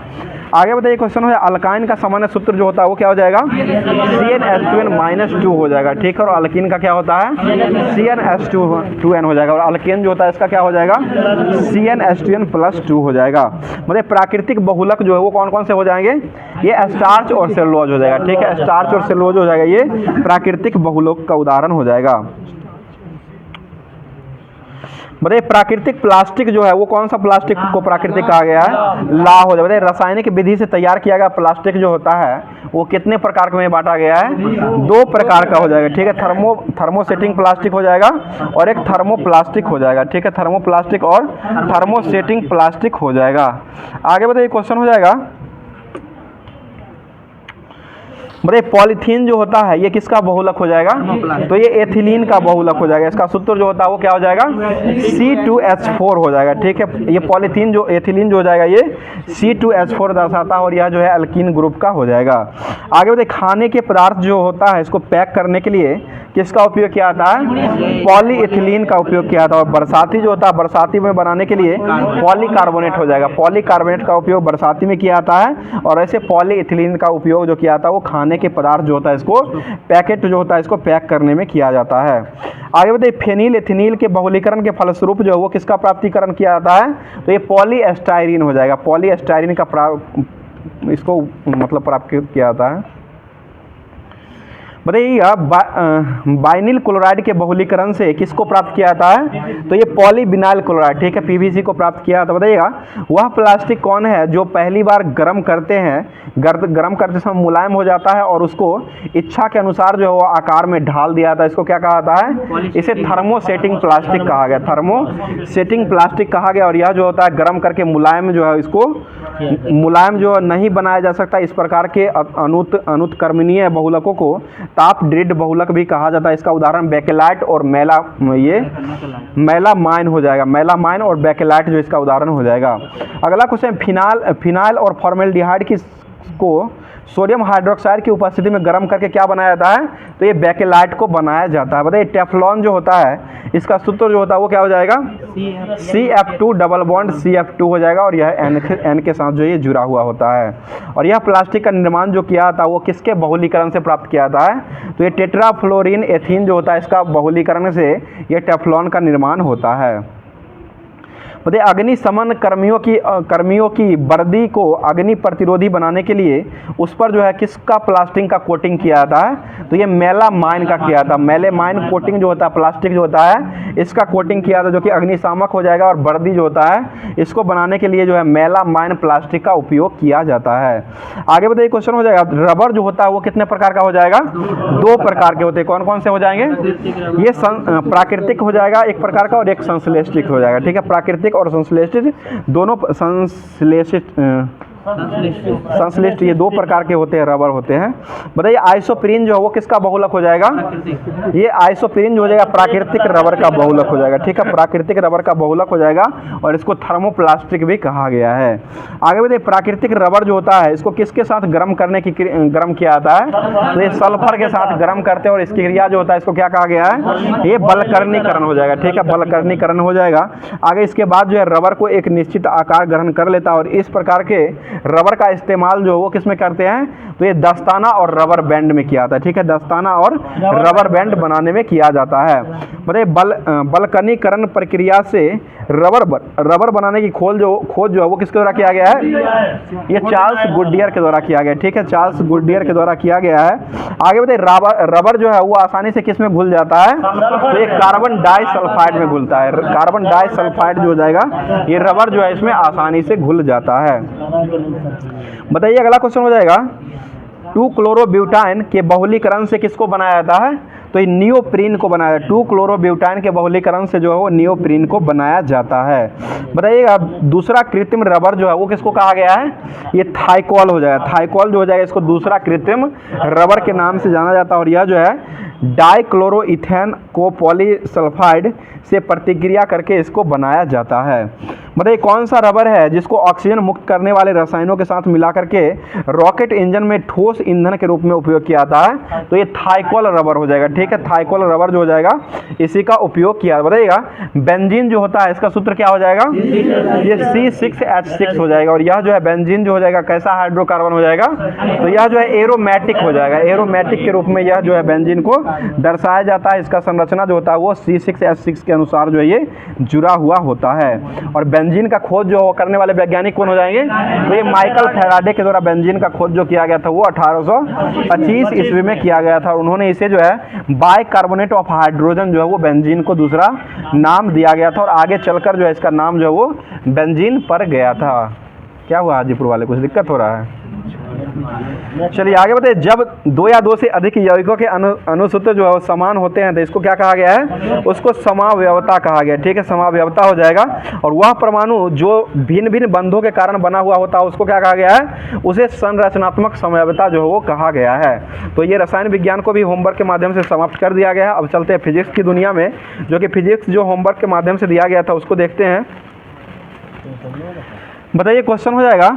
Speaker 1: आगे बताइए, क्वेश्चन हो जाए अल्काइन का सामान्य सूत्र जो होता है वो क्या हो जाएगा? CnH2n-2 हो जाएगा, ठीक है। और अल्कीन का क्या होता है? CnH2n हो जाएगा। और अल्केन जो होता है इसका क्या हो जाएगा? CnH2n+2 हो जाएगा। मतलब प्राकृतिक बहुलक जो है वो कौन कौन से हो जाएंगे? ये स्टार्च और सेलुलोज हो जाएगा, ठीक है। स्टार्च और सेलुलोज हो जाएगा, ये प्राकृतिक बहुलक का उदाहरण हो जाएगा। बताइए, प्राकृतिक प्लास्टिक जो है वो कौन सा प्लास्टिक को प्राकृतिक कहा गया है? ला हो जाए। बताइए, रासायनिक विधि से तैयार किया गया प्लास्टिक जो होता है वो कितने प्रकार में बांटा गया है? 2 प्रकार का हो जाएगा, ठीक है। थर्मोसेटिंग प्लास्टिक हो जाएगा और एक थर्मोप्लास्टिक हो जाएगा, ठीक है। थर्मोप्लास्टिक और थर्मोसेटिंग प्लास्टिक हो जाएगा। आगे बताइए, क्वेश्चन हो जाएगा, बताइए पॉलीथीन जो होता है ये किसका बहुलक हो जाएगा? तो ये एथिलीन का बहुलक हो जाएगा। इसका सूत्र जो होता है वो क्या हो जाएगा? C2H4 हो जाएगा, ठीक है। ये पॉलीथीन जो एथिलीन जो हो जाएगा ये C2H4 दर्शाता है, और यह जो है अल्कीन ग्रुप का हो जाएगा। आगे बताइए, खाने के पदार्थ जो होता है इसको पैक करने के लिए किसका उपयोग किया जाता है? पॉलीएथिलीन का उपयोग किया जाता है। और बरसाती जो होता है बरसाती में बनाने के लिए पॉलीकार्बोनेट हो जाएगा। पॉलीकार्बोनेट का उपयोग बरसाती में किया जाता है, और ऐसे पॉलीएथिलीन का उपयोग जो किया जाता है वो खाने के पदार्थ जो होता है इसको पैकेट जो होता है इसको पैक करने में किया जाता है। आगे बताइए, फेनिल एथिनील के बहुलीकरण के फलस्वरूप जो है वो किसका प्राप्तिकरण किया जाता है? तो ये पॉलीएस्टाइरीन हो जाएगा। पॉलीएस्टाइरीन का इसको मतलब प्राप्त किया जाता है। बताइए, बाइनिल क्लोराइड के बहुलीकरण से किसको प्राप्त किया जाता है? तो ये पॉलीविनाइल क्लोराइड, ठीक है, PVC को प्राप्त किया जाता है। बताइएगा, वह प्लास्टिक कौन है जो पहली बार गर्म करते हैं, गर्म करते समय मुलायम हो जाता है और उसको इच्छा के अनुसार जो है वो आकार में ढाल दिया जाता है? इसको क्या कहा जाता है? इसे थर्मोसेटिंग प्लास्टिक कहा गया। थर्मोसेटिंग प्लास्टिक कहा गया। और यह जो होता है गर्म करके मुलायम जो है इसको मुलायम जो नहीं बनाया जा सकता। इस प्रकार के अनुत्क्रमणीय बहुलकों को ताप ड्रिड बहुलक भी कहा जाता है। इसका उदाहरण बेकेलाइट और मेलामाइन हो जाएगा। मेलामाइन और बेकेलाइट जो इसका उदाहरण हो जाएगा। अगला क्वेश्चन, फिनाइल और फॉर्मेल्डिहाइड को सोडियम हाइड्रोक्साइड की उपस्थिति में गर्म करके क्या बनाया जाता है? तो ये बेकेलाइट को बनाया जाता है। बताइए, टेफ्लॉन जो होता है इसका सूत्र जो होता है वो क्या हो जाएगा? CF2 डबल बॉन्ड CF2 हो जाएगा। और यह N के साथ जो ये जुड़ा हुआ होता है। और यह प्लास्टिक का निर्माण जो किया था वो किसके बहुलीकरण से प्राप्त किया जाता है? तो ये टेट्राफ्लोरिन एथीन जो होता है इसका बहुलीकरण से ये टेफ्लॉन का निर्माण होता है। बताइए, अग्निशमन कर्मियों की वर्दी को अग्नि प्रतिरोधी बनाने के लिए उस पर जो है किसका प्लास्टिक का कोटिंग किया जाता है? तो ये मेलामाइन का किया था। मेलामाइन कोटिंग जो होता है प्लास्टिक जो होता है इसका कोटिंग किया था, जो कि अग्निशामक हो जाएगा। और वर्दी जो होता है इसको बनाने के लिए जो है मेलामाइन प्लास्टिक का उपयोग किया जाता है। आगे बताइए, क्वेश्चन हो जाएगा, रबर जो होता है वो कितने प्रकार का हो जाएगा? 2 प्रकार के होते हैं। कौन कौन से हो जाएंगे? ये प्राकृतिक हो जाएगा एक प्रकार का, और एक संश्लेषित हो जाएगा, ठीक है। प्राकृतिक और संश्लेषित दोनों संश्लिष्ट ये 2 प्रकार के होते हैं, रबर होते हैं। बताइए, आइसोप्रीन जो है वो किसका बहुलक हो जाएगा? ये आइसोप्रीन जो हो जाएगा प्राकृतिक रबर का बहुलक हो जाएगा, ठीक है। प्राकृतिक रबर का बहुलक हो जाएगा, और इसको थर्मोप्लास्टिक भी कहा गया है। आगे बताइए, प्राकृतिक रबर जो होता है इसको किसके साथ गर्म किया जाता है? तो ये सल्फर के साथ गर्म करते हैं, और इसकी क्रिया जो होता है इसको क्या कहा गया है? ये बलकरणीकरण हो जाएगा, ठीक है। बलकरणीकरण हो जाएगा। आगे इसके बाद जो है रबर को एक निश्चित आकार ग्रहण कर लेता है, और इस प्रकार के रबर का इस्तेमाल जो है वो किस में करते हैं, तो ये दस्ताना और रबर बैंड में किया जाता है, ठीक है, दस्ताना और रबर बैंड बनाने में किया जाता है। बताइए बल्कनीकरण प्रक्रिया से रबर बनाने की खोज जो है वो किसके द्वारा किया गया है, ये चार्ल्स गुडियर के द्वारा किया गया, ठीक है, चार्ल्स गुडियर के द्वारा किया गया है। आगे बताइए रबर जो है वो आसानी से किस में घुल जाता है, तो ये कार्बन डाइसल्फाइड में घुलता है। कार्बन डाइसल्फाइड जो हो जाएगा ये रबर जो है इसमें आसानी से घुल जाता है। बताइए अगला क्वेश्चन हो जाएगा 2-क्लोरोब्यूटान के बहुलीकरण से किसको बनाया जाता है, तो ये नियोप्रीन को बनाया, 2-क्लोरोब्यूटान के बहुलीकरण से जो है वो नियोप्रीन को बनाया जाता है। बताइएगा दूसरा कृत्रिम रबर जो है वो किसको कहा गया है, ये थाइकोल हो जाएगा, थाइकोल जो हो जाएगा इसको दूसरा कृत्रिम रबर के नाम से जाना जाता है। और यह जो है डाइक्लोरोइथेन को पॉलीसल्फाइड से प्रतिक्रिया करके इसको बनाया जाता है। बताइए कौन सा रबर है जिसको ऑक्सीजन मुक्त करने वाले रसायनों के साथ मिला करके रॉकेट इंजन में ठोस ईंधन के रूप में उपयोग किया जाता है, तो ये थाइकोल रबर हो जाएगा, ठीक है, थाइकोल रबर जो हो जाएगा इसी का उपयोग किया। बताइएगा बेंजीन जो होता है इसका सूत्र क्या हो जाएगा, ये C6H6 हो जाएगा। और यह जो है बेंजीन जो हो जाएगा कैसा हाइड्रोकार्बन हो जाएगा, तो यह जो है एरोमेटिक हो जाएगा, एरोमेटिक के रूप में यह जो है बेंजीन को दर्शाया जाता है। इसका संरचना जो होता है वो C6H6 के अनुसार जो है ये जुड़ा हुआ होता है। और बेंजीन का खोज जो करने वाले वैज्ञानिक कौन हो जाएंगे, तो ये माइकल फैराडे के द्वारा बेंजीन का खोज जो किया गया था वो 1825 ईस्वी में किया गया था। और उन्होंने इसे जो है बाइकार्बोनेट ऑफ हाइड्रोजन जो है वो बेंजीन को दूसरा नाम दिया गया था। और आगे चलकर जो है इसका नाम जो है वो बेंजीन पर गया था। क्या हुआ हाजीपुर वाले, कुछ दिक्कत हो रहा है? चलिए आगे बताइए जब 2 या 2 से अधिक यौगिकों के अनुसूत्र जो है वो समान होते हैं तो इसको क्या कहा गया है, उसको समावयवता कहा गया, ठीक है, समावयवता हो जाएगा। और वह परमाणु जो भिन्न भिन्न बंधों के कारण बना हुआ होता है उसको क्या कहा गया है, उसे संरचनात्मक समवयवता जो है वो कहा गया है। तो ये रसायन विज्ञान को भी होमवर्क के माध्यम से समाप्त कर दिया गया है। अब चलते हैं फिजिक्स की दुनिया में, जो कि फिजिक्स जो होमवर्क के माध्यम से दिया गया था उसको देखते हैं। बताइए क्वेश्चन हो जाएगा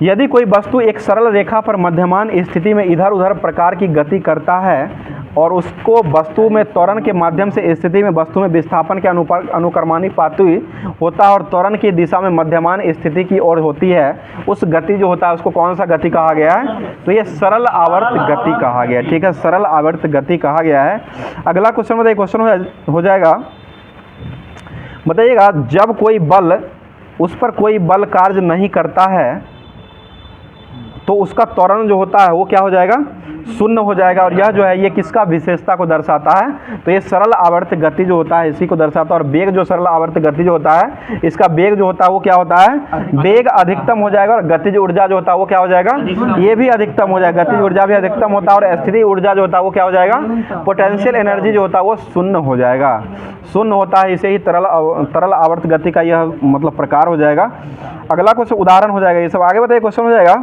Speaker 1: यदि कोई वस्तु एक सरल रेखा पर मध्यमान स्थिति में इधर उधर प्रकार की गति करता है और उसको वस्तु में त्वरण के माध्यम से स्थिति में वस्तु में विस्थापन के अनुक्रमानुपाती होता है और त्वरण की दिशा में मध्यमान स्थिति की ओर होती है, उस गति जो होता है उसको कौन सा गति कहा गया है, तो ये सरल आवर्त गति कहा गया, ठीक है, सरल आवर्त गति कहा गया है। अगला क्वेश्चन बताइए, क्वेश्चन हो जाएगा बताइएगा जब कोई बल उस पर कोई बल कार्य नहीं करता है तो उसका त्वरण जो होता है वो क्या हो जाएगा, शून्य हो जाएगा। और यह जो है ये किसका विशेषता को दर्शाता है, तो ये सरल आवर्त गति जो होता है इसी को दर्शाता है। और वेग जो सरल आवर्त गति जो होता है इसका वेग जो होता है वो क्या होता है, वेग अधिकतम हो जाएगा। और गतिज ऊर्जा जो होता है वो क्या हो जाएगा, ये भी अधिकतम हो जाएगा, गतिज ऊर्जा भी अधिकतम होता है। और स्थितिज ऊर्जा जो होता है वो क्या हो जाएगा, पोटेंशियल एनर्जी जो होता है वो शून्य हो जाएगा, शून्य होता है। इसे ही तरल आवर्त गति का यह मतलब प्रकार हो जाएगा। अगला क्वेश्चन उदाहरण हो जाएगा, ये सब आगे बताइए। क्वेश्चन हो जाएगा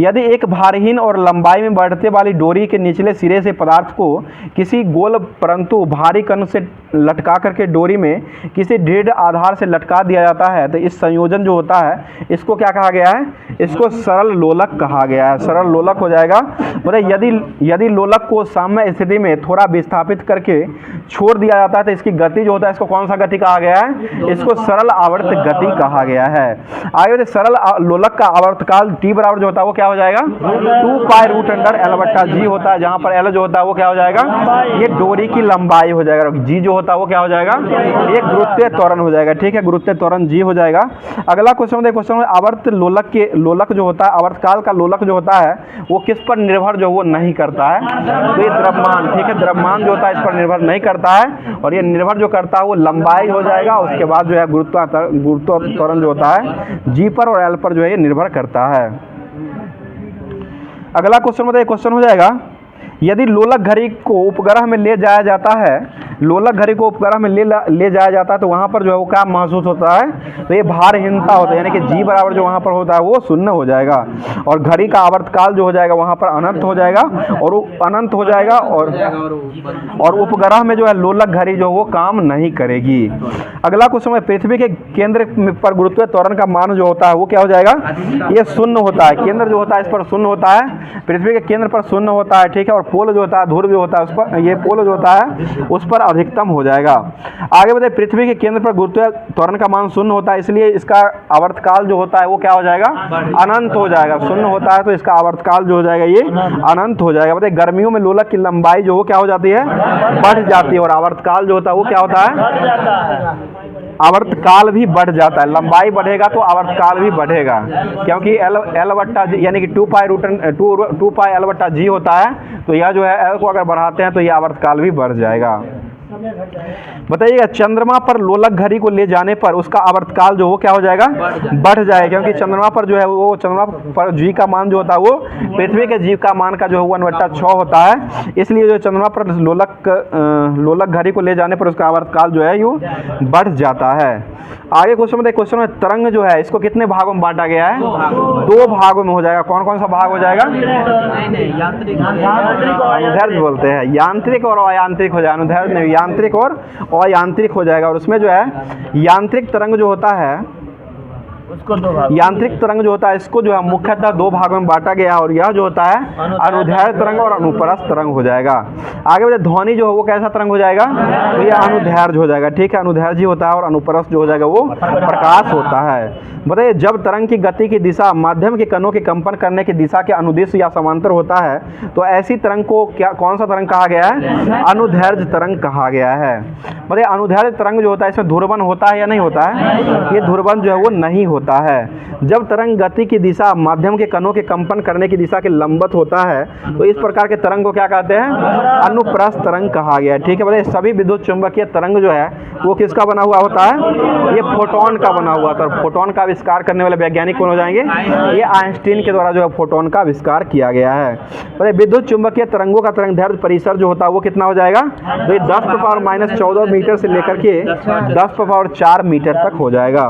Speaker 1: यदि एक भारहीन और लंबाई में बढ़ते वाली डोरी के निचले सिरे से पदार्थ को किसी गोल परंतु भारी कण से लटका करके डोरी में किसी दृढ़ आधार से लटका दिया जाता है तो इस संयोजन जो होता है इसको क्या कहा गया है, इसको सरल लोलक कहा गया है, सरल लोलक हो जाएगा। मतलब यदि लोलक को साम्य स्थिति में थोड़ा विस्थापित करके छोड़ दिया जाता है तो इसकी गति जो होता है इसको कौन सा गति कहा गया है, इसको सरल आवर्त गति कहा गया है। आगे सरल लोलक का आवर्तकाल टी बराबर जो होता है वो क्या हो जाएगा, 2π√L/g होता है, जहां पर L जो होता है वो क्या हो जाएगा, ये डोरी की लंबाई हो जाएगा। G जो होता है वो क्या हो जाएगा, ये गुरुत्वीय त्वरण हो जाएगा, ठीक है, गुरुत्वीय त्वरण G हो जाएगा। अगला क्वेश्चन देखिए, क्वेश्चन आवर्त लोलक जो होता है, आवर्तकाल का लोलक जो होता है वो किस पर निर्भर जो वो नहीं करता है, तो ये द्रव्यमान, ठीक है, द्रव्यमान जो होता है इस पर निर्भर नहीं करता है। और ये निर्भर जो करता है वो लंबाई हो जाएगा, उसके बाद जो है गुरुत्व त्वरण जो होता है G पर और L पर जो है ये निर्भर करता है। अगला क्वेश्चन बताइए, क्वेश्चन हो जाएगा यदि लोलक घड़ी को उपग्रह में ले जाया जाता है, लोलक घड़ी को उपग्रह में ले जाया जाता है तो वहाँ पर जो है वो क्या महसूस होता है, तो ये भारहीनता होता है, यानी कि G बराबर जो वहाँ पर होता है वो शून्य हो जाएगा। और घड़ी का आवर्तकाल जो हो जाएगा वहाँ पर अनंत हो जाएगा, और वो अनंत हो जाएगा। और उपग्रह में जो है लोलक घड़ी जो वो काम नहीं करेगी। अगला क्वेश्चन है पृथ्वी के केंद्र पर गुरुत्वीय त्वरण का मान जो होता है वो क्या हो जाएगा, ये शून्य होता है, केंद्र जो होता है इस पर शून्य होता है, पृथ्वी के केंद्र पर शून्य होता है, ठीक है। और पोल जो होता है, ध्रुव जो होता है उस पर, ये पोल जो होता है उस पर अधिकतम हो जाएगा। आगे बताइए, पृथ्वी के केंद्र पर गुरुत्वाकर्षण त्वरण का मान शून्य होता है, इसलिए इसका आवर्तकाल जो होता है वो क्या हो जाएगा, अनंत हो जाएगा। शून्य होता है तो इसका आवर्तकाल जो हो जाएगा ये अनंत हो जाएगा। बताइए, गर्मियों में लोलक की लंबाई जो वो क्या हो जाती है, बढ़ जाती है, और आवर्तकाल जो होता है वो क्या होता है, आवर्तकाल भी बढ़ जाता है। लंबाई बढ़ेगा तो आवर्तकाल भी बढ़ेगा, क्योंकि एल बट्टा जी यानी कि 2 पाई एल बट्टा जी होता है, तो यह जो है एल को अगर बढ़ाते हैं तो यह आवर्तकाल भी बढ़ जाएगा। बताइएगा, चंद्रमा पर लोलक घड़ी को ले जाने पर उसका आवर्तकाल जो वो क्या हो जाएगा, बढ़ जाएगा, क्योंकि चंद्रमा पर जो है वो चंद्रमा पर जी का मान जो होता है वो पृथ्वी के जी का मान का जो है 1/6 होता है, इसलिए जो चंद्रमा पर लोलक घड़ी को ले जाने पर उसका आवर्तकाल जो है वो बढ़ जाता है। आगे क्वेश्चन में, क्वेश्चन में तरंग जो है इसको कितने भागों में बांटा गया है, 2 भागों में हो जाएगा। कौन कौन सा भाग हो जाएगा, अनुदैर्ध्य बोलते हैं, यांत्रिक और अयांत्रिक हो जाएगा। अनुदैर्ध्य नहीं, यांत्रिक और अयांत्रिक हो जाएगा। और उसमें जो है यांत्रिक तरंग जो होता है,
Speaker 2: उसको 2 भाग,
Speaker 1: यांत्रिक तरंग जो होता है इसको जो है मुख्यतः 2 भागों में बांटा गया है, और यह जो होता है अनुदैर्ध्य तरंग और अनुप्रस्थ तरंग हो जाएगा। आगे बताइए, ध्वनि जो है वो कैसा तरंग हो जाएगा, तो यह अनुदैर्ध्य हो जाएगा। ठीक है, अनुदैर्ध्य होता है, और अनुप्रस्थ जो हो जाएगा वो प्रकाश होता है। बताइए, जब तरंग की गति की दिशा माध्यम के कणों के कंपन करने की दिशा के अनुदिश या समांतर होता है तो ऐसी तरंग को क्या, कौन सा तरंग कहा गया है, अनुदैर्ध्य तरंग कहा गया है। बताइए, अनुदैर्ध्य तरंग जो होता है इसमें ध्रुवण होता है या नहीं होता है, ये ध्रुवण जो है वो नहीं होता है। जब तरंग गति की दिशा माध्यम के कणों के कंपन करने की दिशा के लंबवत होता है तो इस प्रकार के तरंग को क्या कहते हैं, अनुप्रस्थ तरंग कहा गया है। ठीक है, बताइए, सभी विद्युत चुंबकीय तरंग जो है वो किसका बना हुआ होता है, ये फोटोन का बना हुआ था। और फोटोन का आविष्कार करने वाले वैज्ञानिक कौन हो जाएंगे, ये आइंस्टीन के द्वारा जो है फोटोन का आविष्कार किया गया है। बताइए, विद्युत चुंबकीय तरंगों का तरंगदैर्ध्य परिसर जो होता है वो कितना हो जाएगा, तो ये 10⁻⁻14 मीटर से लेकर के 10⁻4 मीटर तक हो जाएगा।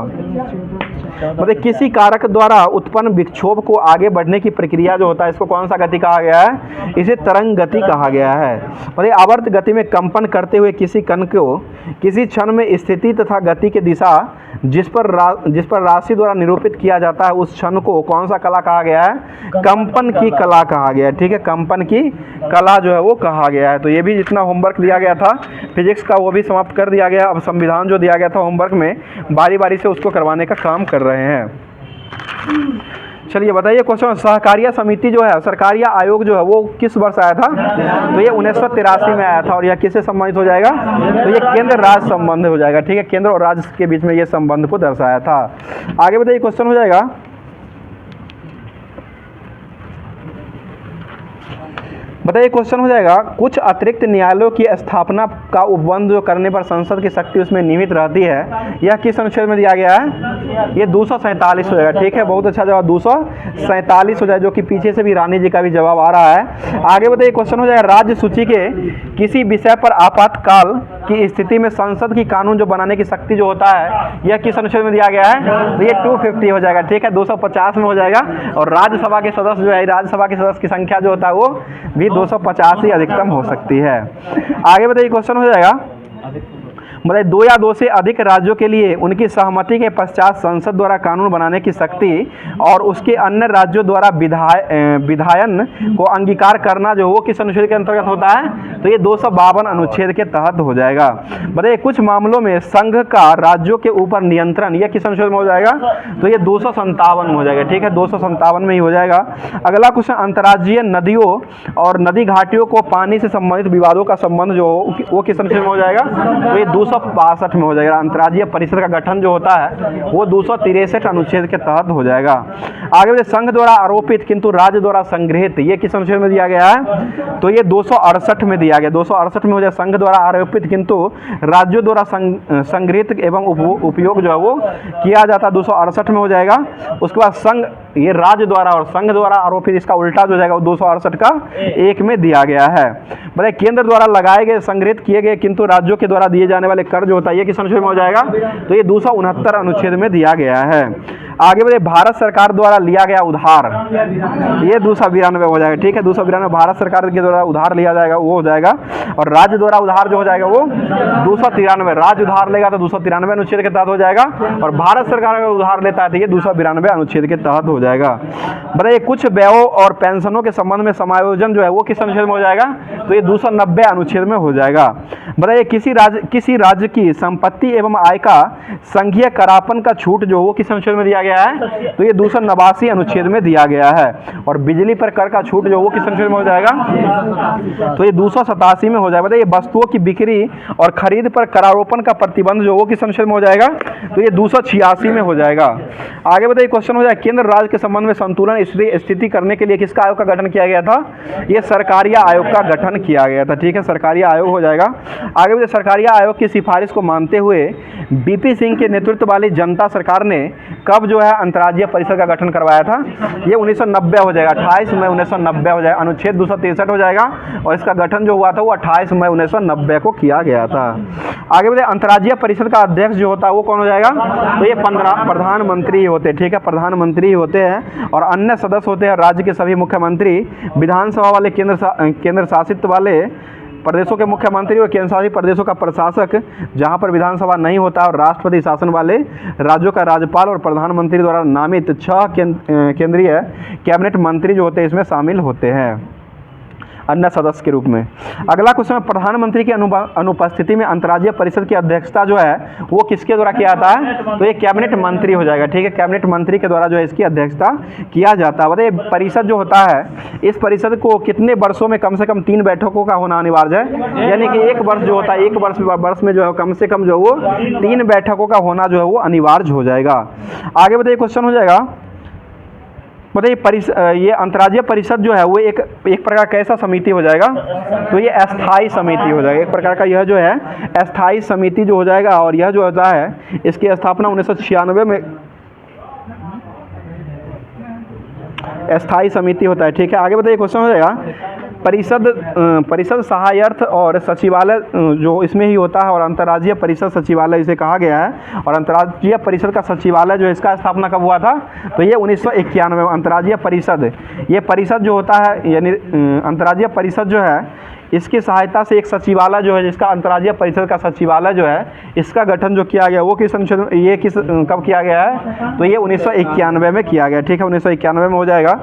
Speaker 1: मतलब किसी कारक द्वारा उत्पन्न विक्षोभ को आगे बढ़ने की प्रक्रिया जो होता है इसको कौन सा गति कहा गया है, इसे तरंग गति कहा गया है। मतलब आवर्त गति में कंपन करते हुए किसी कण को किसी क्षण में स्थिति तथा गति की दिशा जिस पर राशि द्वारा निरूपित किया जाता है उस क्षण को कौन सा कला कहा गया है, कंपन की कला कहा गया है। ठीक है, कंपन की कला जो है वो कहा गया है। तो ये भी जितना होमवर्क दिया गया था फिजिक्स का वो भी समाप्त कर दिया गया। अब संविधान जो दिया गया था होमवर्क में बारी बारी से उसको करवाने का काम कर रहे हैं। चलिए बताइए क्वेश्चन, सहकारिता समिति जो है, सरकारिया आयोग जो है वो किस वर्ष आया था, तो ये 1983 में आया था। और यह किससे संबंधित हो जाएगा, तो ये केंद्र राज्य संबंध हो जाएगा। ठीक है, केंद्र और राज्य के बीच में ये संबंध को दर्शाया था। आगे बताइए क्वेश्चन हो जाएगा, बताइए क्वेश्चन हो जाएगा, कुछ अतिरिक्त न्यायालयों की स्थापना का उपबंध जो करने पर संसद की शक्ति उसमें निहित रहती है, यह किस अनुच्छेद में दिया गया है, ये 247 हो जाएगा। ठीक है, बहुत अच्छा जवाब 247 हो जाए, जो कि पीछे से भी रानी जी का भी जवाब आ रहा है। आगे बताइए क्वेश्चन हो जाएगा, राज्य सूची के किसी विषय पर आपातकाल की स्थिति में संसद की कानून जो बनाने की शक्ति जो होता है यह किस अनुच्छेद में दिया गया है, तो ये 250 हो जाएगा। ठीक है, 250 में हो जाएगा। और राज्यसभा के सदस्य जो है, राज्यसभा के सदस्य की संख्या जो होता है वो भी 250 ही अधिकतम हो सकती है। आगे बताइए क्वेश्चन हो जाएगा, मतलब 2 या 2 से अधिक राज्यों के लिए उनकी सहमति के पश्चात संसद द्वारा कानून बनाने की शक्ति और उसके अन्य राज्यों द्वारा विधायन को अंगीकार करना जो वो किस अनुच्छेद के अंतर्गत होता है, तो ये 252 अनुच्छेद के तहत हो जाएगा। बताइए, कुछ मामलों में संघ का राज्यों के ऊपर नियंत्रण यह किस अनुच्छेद में हो जाएगा, तो ये 257 में हो जाएगा। ठीक है, 257 में ही हो जाएगा। अगला क्वेश्चन, अंतर्राज्यीय नदियों और नदी घाटियों को पानी से संबंधित विवादों का संबंध जो वो किस अनुच्छेद में हो जाएगा, तो ये 262 में हो जाएगा। अंतर्राज्यीय परिषद का गठन जो होता है वो 263 अनुच्छेद के तहत हो जाएगा। आगे संघ द्वारा आरोपित किंतु राज्य द्वारा संग्रहित ये किस अनुच्छेद में दिया गया है, तो ये 268 में दिया गया। 268 में हो जाएगा। संघ द्वारा आरोपित किंतु राज्यों द्वारा संग्रहित एवं उपयोग जो है वो किया जाता है, 268 में हो जाएगा। उसके बाद संघ, ये राज्य द्वारा और संघ द्वारा आरोपित इसका उल्टा जो हो जाएगा वो 268 का 1 में दिया गया है। मतलब केंद्र द्वारा लगाए गए संग्रहित किए गए किंतु राज्यों के द्वारा दिए जाने वाले कर जो होता है ये किस अनुच्छेद में हो जाएगा, तो ये 269 अनुच्छेद में दिया गया है। आगे बढ़े, भारत सरकार द्वारा लिया गया उधार ये 292 हो जाएगा। ठीक है, 292 भारत सरकार के द्वारा उधार लिया जाएगा वो हो जाएगा। और राज्य द्वारा उधार जो हो जाएगा वो 293, राज्य उधार लेगा तो 293 अनुच्छेद के तहत हो जाएगा। और भारत सरकार अगर उधार लेता है तो ये 292 अनुच्छेद के तहत हो जाएगा। बताइए, कुछ व्ययों और पेंशनों के संबंध में समायोजन जो है वो किस अनुच्छेद में हो जाएगा, तो ये 290 अनुच्छेद में हो जाएगा। बताइए किसी राज्य की संपत्ति एवं आय का संघीय करापन का छूट जो वो किस अनुच्छेद में दिया गया है? तो ये 289 अनुच्छेद में दिया गया है। और बिजली पर कर का छूट जो वो किस अनुच्छेद में हो जाएगा? तो ये 287 में हो जाएगा। बताइए वस्तुओं की बिक्री और खरीद पर करारोपण का प्रतिबंध जो वो किस अनुच्छेद में हो जाएगा? तो ये 286 में हो जाएगा। आगे बताइए क्वेश्चन हो जाएगा केंद्र राज्य के संबंध में संतुलन स्थिति करने के लिए किसका आयोग का गठन किया गया था? ये सरकारिया आयोग का गठन किया गया था। ठीक है, सरकारिया आयोग हो जाएगा। आगे बताइए सरकारिया आयोग की सिफारिश को मानते हुए बीपी सिंह के नेतृत्व वाली जनता सरकार ने कब जो है अंतर्राज्यीय परिषद का गठन करवाया था? ये 1990 हो जाएगा, 28 मई 1990 हो जाएगा। अनुच्छेद 263 हो जाएगा और इसका गठन जो हुआ था वो 28 मई 1990 को किया गया था। आगे बताइए अंतर्राज्यीय परिषद का अध्यक्ष जो होता है वो कौन हो जाएगा? तो ये 15 प्रधानमंत्री होते हैं। ठीक है, प्रधानमंत्री होते हैं और अन्य सदस्य होते हैं राज्य के सभी मुख्यमंत्री, विधानसभा वाले केंद्र शासित वाले प्रदेशों के मुख्यमंत्री और केंद्र शासित प्रदेशों का प्रशासक जहां पर विधानसभा नहीं होता, और राष्ट्रपति शासन वाले राज्यों का राज्यपाल और प्रधानमंत्री द्वारा नामित 6 केंद्रीय कैबिनेट मंत्री जो होते हैं इसमें शामिल होते हैं अन्य सदस्य के रूप में। अगला क्वेश्चन है प्रधानमंत्री की अनुपस्थिति में अंतर्राज्यीय परिषद की अध्यक्षता जो है वो किसके द्वारा किया जाता है? तो ये कैबिनेट मंत्री हो जाएगा। ठीक है, कैबिनेट मंत्री के द्वारा जो है इसकी अध्यक्षता किया जाता है। बताइए परिषद जो होता है इस परिषद को कितने वर्षों में कम से कम 3 बैठकों का होना अनिवार्य है? यानी कि एक वर्ष जो होता है, एक वर्ष में जो है कम से कम जो वो 3 बैठकों का होना जो है वो अनिवार्य हो जाएगा। आगे बताइए क्वेश्चन हो जाएगा बताइए ये अंतर्राज्यीय परिषद जो है वो एक प्रकार कैसा समिति हो जाएगा? तो ये अस्थाई समिति हो जाएगा। एक प्रकार का यह जो है अस्थाई समिति जो हो जाएगा और यह जो होता है इसकी स्थापना 1996 में अस्थाई समिति होता है। ठीक है, आगे बताइए क्वेश्चन हो जाएगा परिषद सहायर्थ और सचिवालय जो इसमें ही होता है और अंतर्राज्यीय परिषद सचिवालय इसे कहा गया है। और अंतर्राज्यीय परिषद का सचिवालय जो इसका स्थापना कब हुआ था? तो ये 1991 में। अंतर्राज्यीय परिषद ये परिषद जो होता है यानी अंतर्राज्यीय परिषद जो है इसकी सहायता से एक सचिवालय जो है जिसका अंतर्राज्यीय परिषद का सचिवालय जो है इसका गठन जो किया गया वो किस अनुच्छेद ये कब किया गया है? तो ये 1991 में किया गया। ठीक है, 1991 में हो जाएगा।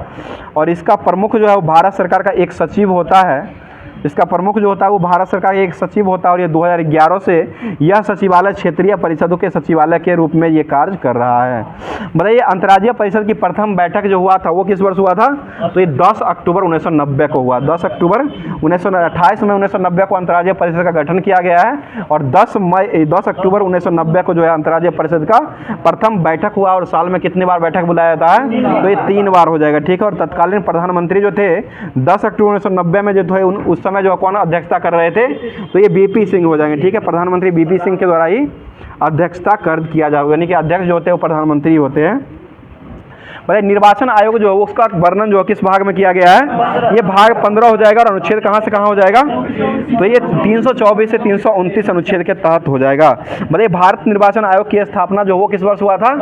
Speaker 1: और इसका प्रमुख जो है वो भारत सरकार का एक सचिव होता है। इसका प्रमुख जो होता है वो भारत सरकार का एक सचिव होता है और ये 2011 से यह सचिवालय क्षेत्रीय परिषदों के सचिवालय के रूप में ये कार्य कर रहा है। बताइए अंतर्राज्यीय परिषद की प्रथम बैठक जो हुआ था वो किस वर्ष हुआ था? तो ये 10 अक्टूबर 1990 को हुआ। 10 अक्टूबर 28 मई 1990 को अंतर्राज्यीय परिषद का गठन किया गया है और 10 अक्टूबर 1990 को जो है अंतर्राज्यीय परिषद का प्रथम बैठक हुआ। और साल में कितनी बार बैठक बुलाया जाता है? तो ये 3 बार हो जाएगा। ठीक है, और तत्कालीन प्रधानमंत्री जो थे 10 अक्टूबर 1990 में जो थे उस समय जो कौन अध्यक्षता कर रहे थे? तो ये बीपी सिंह हो जाएंगे। ठीक है, प्रधानमंत्री बीपी सिंह के द्वारा ही अध्यक्षता कर किया जाएगा, यानी कि अध्यक्ष जो होते हैं वो प्रधानमंत्री होते हैं। भाई निर्वाचन आयोग जो है उसका वर्णन जो है किस भाग में किया गया है? ये भाग 15 हो जाएगा और अनुच्छेद कहाँ से कहाँ हो जाएगा? तो ये 324 से 329 अनुच्छेद के तहत हो जाएगा। मतलब भारत निर्वाचन आयोग की स्थापना जो वो किस वर्ष हुआ था?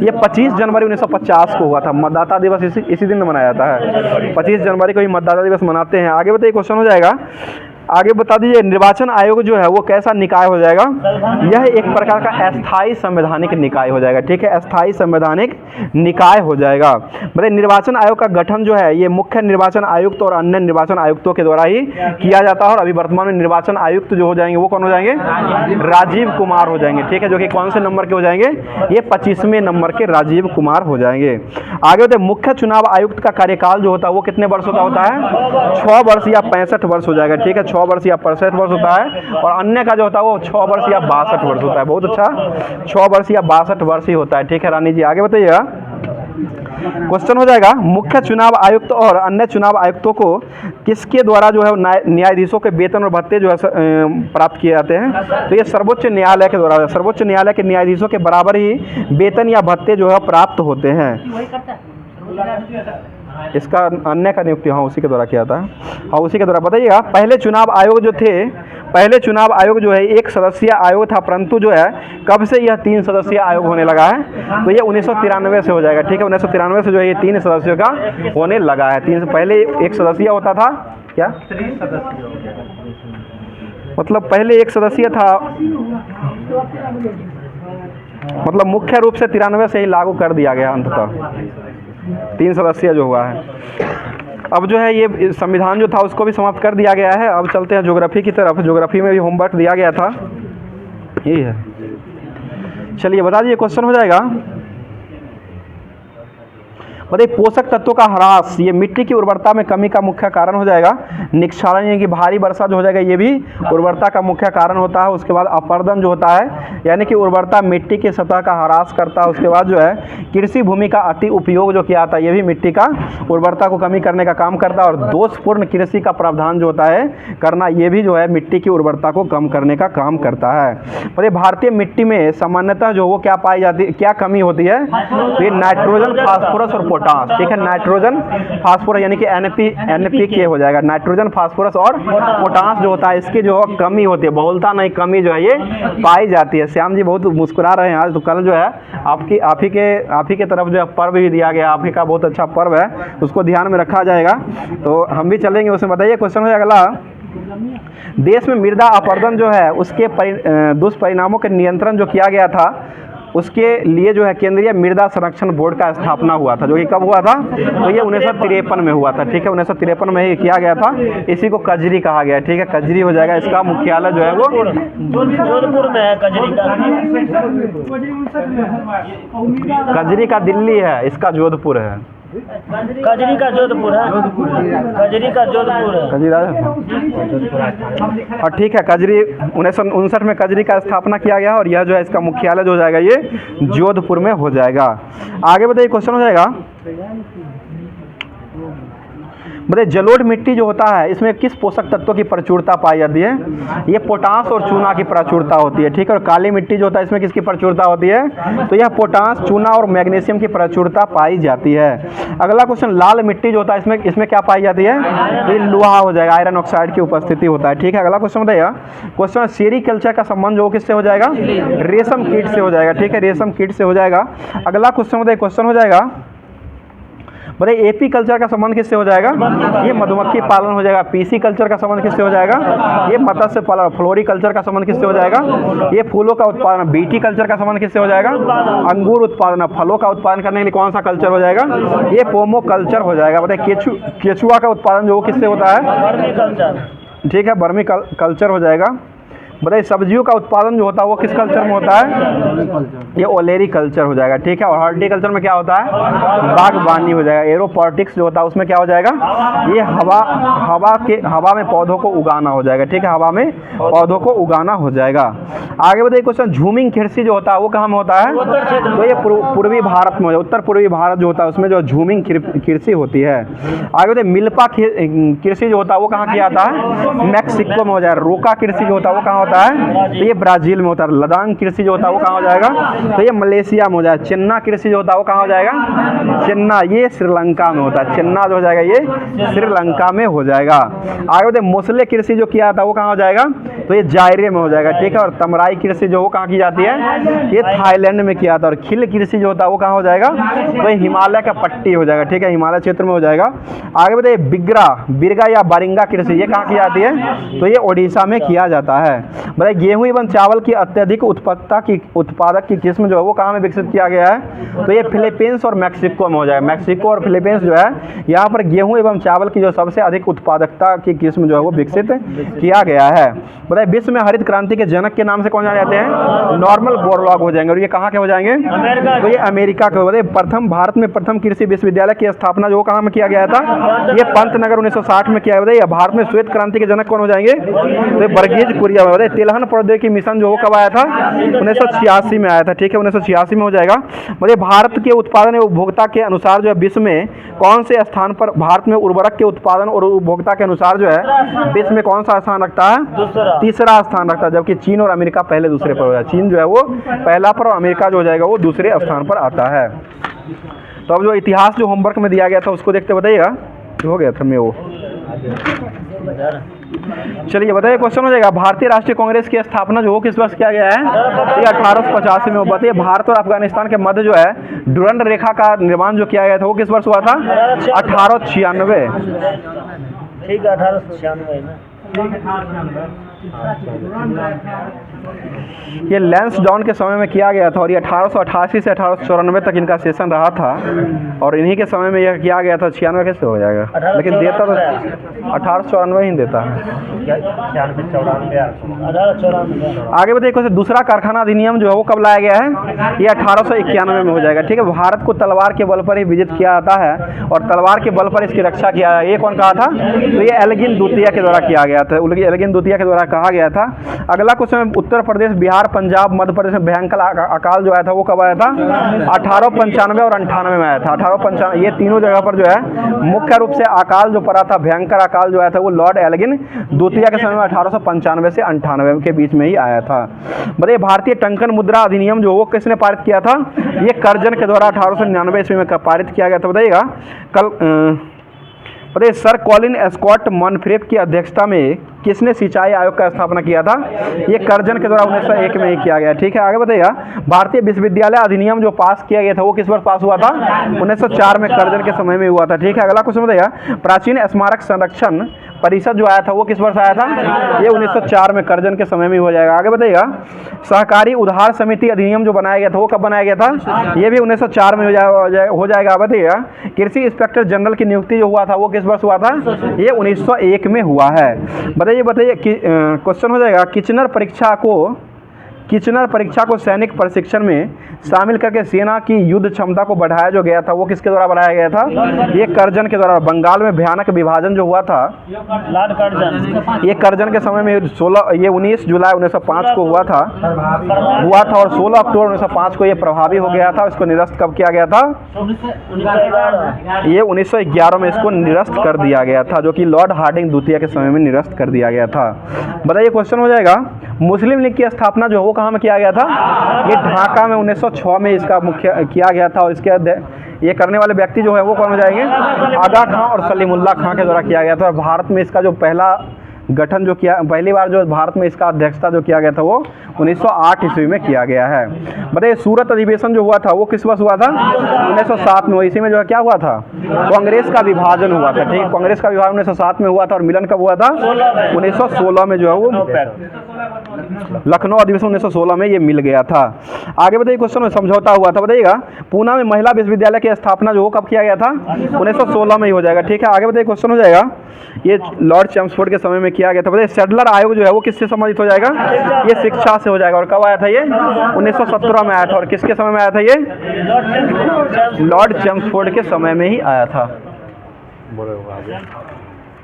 Speaker 1: ये 25 जनवरी 1950 को हुआ था। मतदाता दिवस इसी दिन मनाया जाता है, 25 जनवरी को ही मतदाता दिवस मनाते हैं। आगे बताइए क्वेश्चन हो जाएगा, आगे बता दीजिए निर्वाचन आयोग जो है वो कैसा निकाय हो जाएगा? यह एक प्रकार का अस्थाई संवैधानिक निकाय हो जाएगा। ठीक है, अस्थाई संवैधानिक निकाय हो जाएगा। मतलब निर्वाचन आयोग का गठन जो है ये मुख्य निर्वाचन आयुक्त और अन्य निर्वाचन आयुक्तों के द्वारा ही किया जाता है। और अभी वर्तमान में निर्वाचन आयुक्त जो हो जाएंगे वो कौन हो जाएंगे? राजीव कुमार हो जाएंगे। ठीक है, जो कि कौन से नंबर के हो जाएंगे? ये 25वें नंबर के राजीव कुमार हो जाएंगे। आगे होते मुख्य चुनाव आयुक्त का कार्यकाल जो होता है वो कितने वर्षों का होता है? 6 वर्ष या 65 वर्ष हो जाएगा। ठीक है, 6 वर्ष या 65 वर्ष होता है। और अन्य का जो होता है वो 6 वर्ष या 62 वर्ष होता है। बहुत अच्छा, 6 वर्ष या 62 वर्ष ही होता है। ठीक है रानी जी, आगे बताइएगा क्वेश्चन हो जाएगा मुख्य चुनाव आयुक्त और अन्य चुनाव आयुक्तों को किसके द्वारा जो है न्यायाधीशों के वेतन और भत्ते जो है प्राप्त किए जाते हैं? तो ये सर्वोच्च न्यायालय के द्वारा, सर्वोच्च न्यायालय के न्यायाधीशों के बराबर ही वेतन या भत्ते जो है प्राप्त होते हैं। इसका अन्य का नियुक्ति हाँ उसी के द्वारा किया था। हाँ उसी के द्वारा। बताइएगा पहले चुनाव आयोग जो थे, पहले चुनाव आयोग जो है 1 सदस्यीय आयोग था, परंतु जो है कब से यह 3 सदस्यीय आयोग होने लगा है? तो ये 1993 से हो जाएगा। ठीक है, 1993 से जो है ये 3 सदस्यों का होने लगा है। 3 से पहले 1 सदस्यीय होता था क्या? मतलब पहले 1 सदस्यीय था, मतलब मुख्य रूप से 93 से ही लागू कर दिया गया, अंततः 3 सदस्यीय जो हुआ है। अब जो है ये संविधान जो था उसको भी समाप्त कर दिया गया है। अब चलते हैं ज्योग्राफी की तरफ। ज्योग्राफी में भी होमवर्क दिया गया था, यही है। चलिए बता दीजिए, क्वेश्चन हो जाएगा। बताइए, पोषक तत्वों का ह्रास ये मिट्टी की उर्वरता में कमी का मुख्य कारण हो जाएगा। निक्षालन यानी कि भारी वर्षा जो हो जाएगा, ये भी उर्वरता का मुख्य कारण होता है। उसके बाद अपर्दन जो होता है यानी कि उर्वरता मिट्टी की सतह का ह्रास करता है। उसके बाद जो है कृषि भूमि का अति उपयोग जो किया जाता है, ये भी मिट्टी का उर्वरता को कमी करने का काम करता है। और दोषपूर्ण कृषि का प्रावधान जो होता है करना, ये भी जो है मिट्टी की उर्वरता को कम करने का काम करता है। बताइए, भारतीय मिट्टी में सामान्यतः जो वो क्या पाई जाती है, क्या कमी होती है? तो ये नाइट्रोजन, फास्फोरस और पोटास, ठीक है। नाइट्रोजन, फास्फोरस यानी कि NPK हो जाएगा। नाइट्रोजन, फास्फोरस और पोटास जो होता है, इसकी जो कमी होती है, बहुलता नहीं कमी जो है ये पाई जाती है। श्याम जी बहुत मुस्कुरा रहे हैं आज, तो कल जो है आप ही के तरफ जो है पर्व भी दिया गया, आप ही का बहुत अच्छा पर्व है, उसको ध्यान में रखा जाएगा। तो हम भी चलेंगे उसमें। बताइए, क्वेश्चन हो जाएगा अगला। देश में मृदा अपरदन जो है उसके दुष्परिणामों के नियंत्रण जो किया गया था, उसके लिए जो है केंद्रीय मृदा संरक्षण बोर्ड का स्थापना हुआ था, जो कि कब हुआ था? तो ये 1953 में हुआ था, ठीक है। 1953 में ही किया गया था। इसी को कजरी कहा गया, ठीक है। कजरी हो जाएगा। इसका मुख्यालय जो है वो
Speaker 2: जोधपुर में है।
Speaker 1: कजरी का दिल्ली है, इसका जोधपुर है।
Speaker 2: कजरी का जोधपुर है। कजरी का जोधपुर है।
Speaker 1: कजरी और ठीक है। कजरी 1959 में कजरी का स्थापना किया गया और यह जो है इसका मुख्यालय जो हो जाएगा ये जोधपुर में हो जाएगा। आगे बताइए, क्वेश्चन हो जाएगा। बताइए, जलोढ़ मिट्टी जो होता है इसमें किस पोषक तत्वों की प्रचुरता पाई जाती है? ये पोटास और चूना की प्रचुरता होती है, ठीक है। और काली मिट्टी जो होता है इसमें किसकी प्रचुरता होती है? तो यह पोटास, चूना और मैग्नीशियम की प्रचुरता पाई जाती है। अगला क्वेश्चन, लाल मिट्टी जो होता है इसमें क्या पाई जाती है? तो ये लोहा हो जाएगा, आयरन ऑक्साइड की उपस्थिति होता है, ठीक है। अगला क्वेश्चन बताइएगा। क्वेश्चन, सेरीकल्चर का संबंध जो किससे हो जाएगा? रेशम कीट से हो जाएगा, ठीक है। रेशम कीट से हो जाएगा। अगला क्वेश्चन बताइए, क्वेश्चन हो जाएगा। बताइए, एपी कल्चर का संबंध किससे हो जाएगा? ये मधुमक्खी पालन हो जाएगा। पीसी कल्चर का संबंध किससे हो जाएगा? ये मत्स्य पालन। फ्लोरिकल्चर का संबंध किससे हो जाएगा? ये फूलों का उत्पादन। बीटी कल्चर का संबंध किससे हो जाएगा? अंगूर उत्पादन। फलों का उत्पादन करने के लिए कौन सा कल्चर हो जाएगा? ये पोमो कल्चर हो जाएगा। बताइए, केचुआ का उत्पादन जो किससे होता है? ठीक है, बर्मी कल्चर हो जाएगा। बताइए, सब्जियों का उत्पादन जो होता है वो किस कल्चर में होता है? ये ओलेरी कल्चर हो जाएगा, ठीक है। और हॉर्टिकल्चर में क्या होता है? बागवानी हो जाएगा। एरोपॉटिक्स जो होता है उसमें क्या हो जाएगा? ये हवा में पौधों को उगाना हो जाएगा, ठीक है। हवा में पौधों को उगाना हो जाएगा। आगे बताइए, क्वेश्चन, झूमिंग कृषि जो होता है वो कहाँ में होता है? तो ये पूर्वी भारत में, उत्तर पूर्वी भारत जो होता है उसमें जो झूमिंग कृषि होती है। आगे बताइए, मिल्पा कृषि जो होता है वो कहाँ किया जाता है? मैक्सिको में हो जाएगा। रोका कृषि जो होता है वो कहाँ होता है? तो ये ब्राजील में होता है। लदांग कृषि जो होता है वो कहाँ हो जाएगा? तो ये मलेशिया में हो जाएगा। चिन्ना कृषि जो होता है वो कहाँ हो जाएगा? चिन्ना, ये श्रीलंका में होता है। चिन्ना जो हो जाएगा ये श्रीलंका में हो जाएगा। आगे बताइए, मोसले कृषि जो किया था वो कहाँ हो जाएगा? तो ये जायरे में हो जाएगा, ठीक है। और तमराई कृषि जो वो कहाँ की जाती है? ये थाईलैंड में किया था। और खिल कृषि जो होता है वो कहाँ हो जाएगा? तो ये हिमालय का पट्टी हो जाएगा, ठीक है। हिमालय क्षेत्र में हो जाएगा। आगे बताइए, बिरगा या बारिंगा कृषि ये कहाँ की जाती है? तो ये ओडिशा में किया जाता है। बताइए, गेहूं एवं चावल की अत्यधिक उत्पादक की किस्म जो है वो कहाँ में विकसित किया गया है? तो ये फिलीपींस और मैक्सिको में हो जाएगा। मैक्सिको और फिलीपींस जो है यहाँ पर गेहूं एवं चावल की जो सबसे अधिक उत्पादकता की किस्म जो है वो विकसित किया गया है। बताइए, विश्व में हरित क्रांति के जनक के नाम से कौन जाने जाते हैं? नॉर्मन बोरलॉग हो जाएंगे। और ये कहाँ के हो जाएंगे? तो ये अमेरिका के। बताइए, भारत में प्रथम कृषि विश्वविद्यालय की स्थापना जो कहाँ में किया गया था? ये पंतनगर 1960 में किया। बताइए, भारत में श्वेत क्रांति के जनक कौन हो जाएंगे? तो ये वर्गीज कुरियन। बताइए, तिलहन प्रौद्योगिकी मिशन जो कब आया था? 1986 में आया था, ठीक है। 1986 में हो जाएगा। बताइए, भारत के उत्पादन एवं उपभोक्ता के अनुसार जो है विश्व में कौन से स्थान पर भारत में उर्वरक के उत्पादन और उपभोक्ता के अनुसार जो है विश्व में कौन सा स्थान रखता है? तीसरा स्थान रखता है। जबकि चीन और अमेरिका पहले दूसरे पर हो जाएगा। चीन जो है वो पहला पर और अमेरिका जो हो जाएगा वो दूसरे स्थान पर आता है। तो अब जो इतिहास जो होमवर्क में दिया गया था उसको देखते बताइएगा। हो गया था मैं वो। चलिए बताइए, क्वेश्चन हो जाएगा। भारतीय राष्ट्रीय कांग्रेस की स्थापना जो किस वर्ष किया गया है? ये 1885 में। बताइए, भारत और अफगानिस्तान के मध्य जो है डुरंड रेखा का निर्माण जो किया गया था वो किस वर्ष हुआ था? 1896।
Speaker 2: ठीक है, 1896 में।
Speaker 1: ये लैंसडाउन के समय में किया गया था और ये 1888 से 1894 तक इनका सेशन रहा था और इन्हीं के समय में यह किया गया था। 96 कैसे हो जाएगा, लेकिन देता तो 1894 ही देता है।
Speaker 2: 1894।
Speaker 1: आगे बताइए क्वेश्चन, दूसरा कारखाना अधिनियम जो है वो कब लाया गया है? ये 1891 में हो जाएगा। ठीक है, भारत को तलवार के बल पर ही विजित किया जाता है और तलवार के बल पर इसकी रक्षा किया है। ये कौन कहा था? तो ये एल्गिन द्वितीय के द्वारा किया गया था, एल्गिन द्वितीय के द्वारा कहा गया था। अगला क्वेश्चन, उत्तर प्रदेश, बिहार, पंजाब, मध्य प्रदेश में भयंकर अकाल जो आया था वो कब आया था? 1895 और 98 में आया था। 1895 ये तीनों जगह पर जो है मुख्य रूप से अकाल जो पड़ा था, भयंकर अकाल जो आया था वो लॉर्ड एल्गिन द्वितीय के समय में 1895 से 98 के बीच में ही आया था। बताइए भारतीय टंकन मुद्रा अधिनियम जो वो किसने पारित किया था? ये कर्जन के द्वारा 1899 ईस्वी में पारित किया गया था। बताइएगा बताइए सर कॉलिन एस्कॉट मॉनफ्रेप की अध्यक्षता में किसने सिंचाई आयोग का स्थापना किया था? ये कर्जन के द्वारा 1901 में ही किया गया। ठीक है, आगे बताइएगा भारतीय विश्वविद्यालय अधिनियम जो पास किया गया था वो किस वर्ष पास हुआ था? 1904 में कर्जन के समय में हुआ था। ठीक है, अगला क्वेश्चन बताइएगा प्राचीन स्मारक संरक्षण परिषद जो आया था वो किस वर्ष आया था? ये 1904 में कर्जन के समय में हो जाएगा। आगे बताइएगा सहकारी उधार समिति अधिनियम जो बनाया गया था वो कब बनाया गया था? ये भी 1904 में हो जाएगा। बताइएगा कृषि इंस्पेक्टर जनरल की नियुक्ति जो हुआ था वो किस वर्ष हुआ था? ये 1901 में हुआ है। बताइए क्वेश्चन हो जाएगा किचनर परीक्षा को सैनिक प्रशिक्षण में शामिल करके सेना की युद्ध क्षमता को बढ़ाया जो गया था वो किसके द्वारा बढ़ाया गया था? ये कर्जन के द्वारा। बंगाल में भयानक विभाजन जो हुआ था
Speaker 2: लॉर्ड कर्जन,
Speaker 1: ये कर्जन के समय में 19 जुलाई 1905 को हुआ था और 16 अक्टूबर 1905 को ये प्रभावी हो गया था। इसको निरस्त कब किया गया था?
Speaker 2: 1911।
Speaker 1: ये 1911 में इसको निरस्त कर दिया गया था, जो कि लॉर्ड हार्डिंग द्वितीय के समय में निरस्त कर दिया गया था। बताइए क्वेश्चन हो जाएगा मुस्लिम लीग की स्थापना जो वो कहाँ में किया गया था? ये ढाका में 1906 में इसका मुख्य किया गया था और इसके ये करने वाले व्यक्ति जो है वो कौन हो जाएंगे? आगा खां और सलीमुल्लाह खां के द्वारा किया गया था। और भारत में इसका जो गठन जो किया, पहली बार जो भारत में इसका अध्यक्षता जो किया गया था वो 1908 ईस्वी में किया गया है। बताइए सूरत अधिवेशन जो हुआ था वो किस वर्ष हुआ था? 1907 में। इसी में जो है क्या हुआ था? कांग्रेस का विभाजन हुआ था। ठीक, कांग्रेस का विभाजन 1907 में हुआ था और मिलन कब हुआ था? 1916 में जो है वो लखनऊ अधिवेशन 1916 में ये मिल गया था। आगे बताइए क्वेश्चन में समझौता हुआ था। बताइएगा पूना में महिला विश्वविद्यालय की स्थापना जो वो कब किया गया था? 1916 में ही हो जाएगा। ठीक है, आगे बताइए क्वेश्चन हो जाएगा ये लॉर्ड चैम्सफोर्ड के समय में किया गया था। बताइए सेडलर आयोग जो है वो किससे संबंधित हो जाएगा? ये शिक्षा से हो जाएगा। और कब आया था ये? 1917 में आया था। और किसके समय में आया था ये? लॉर्ड चैम्सफोर्ड के समय में ही आया था।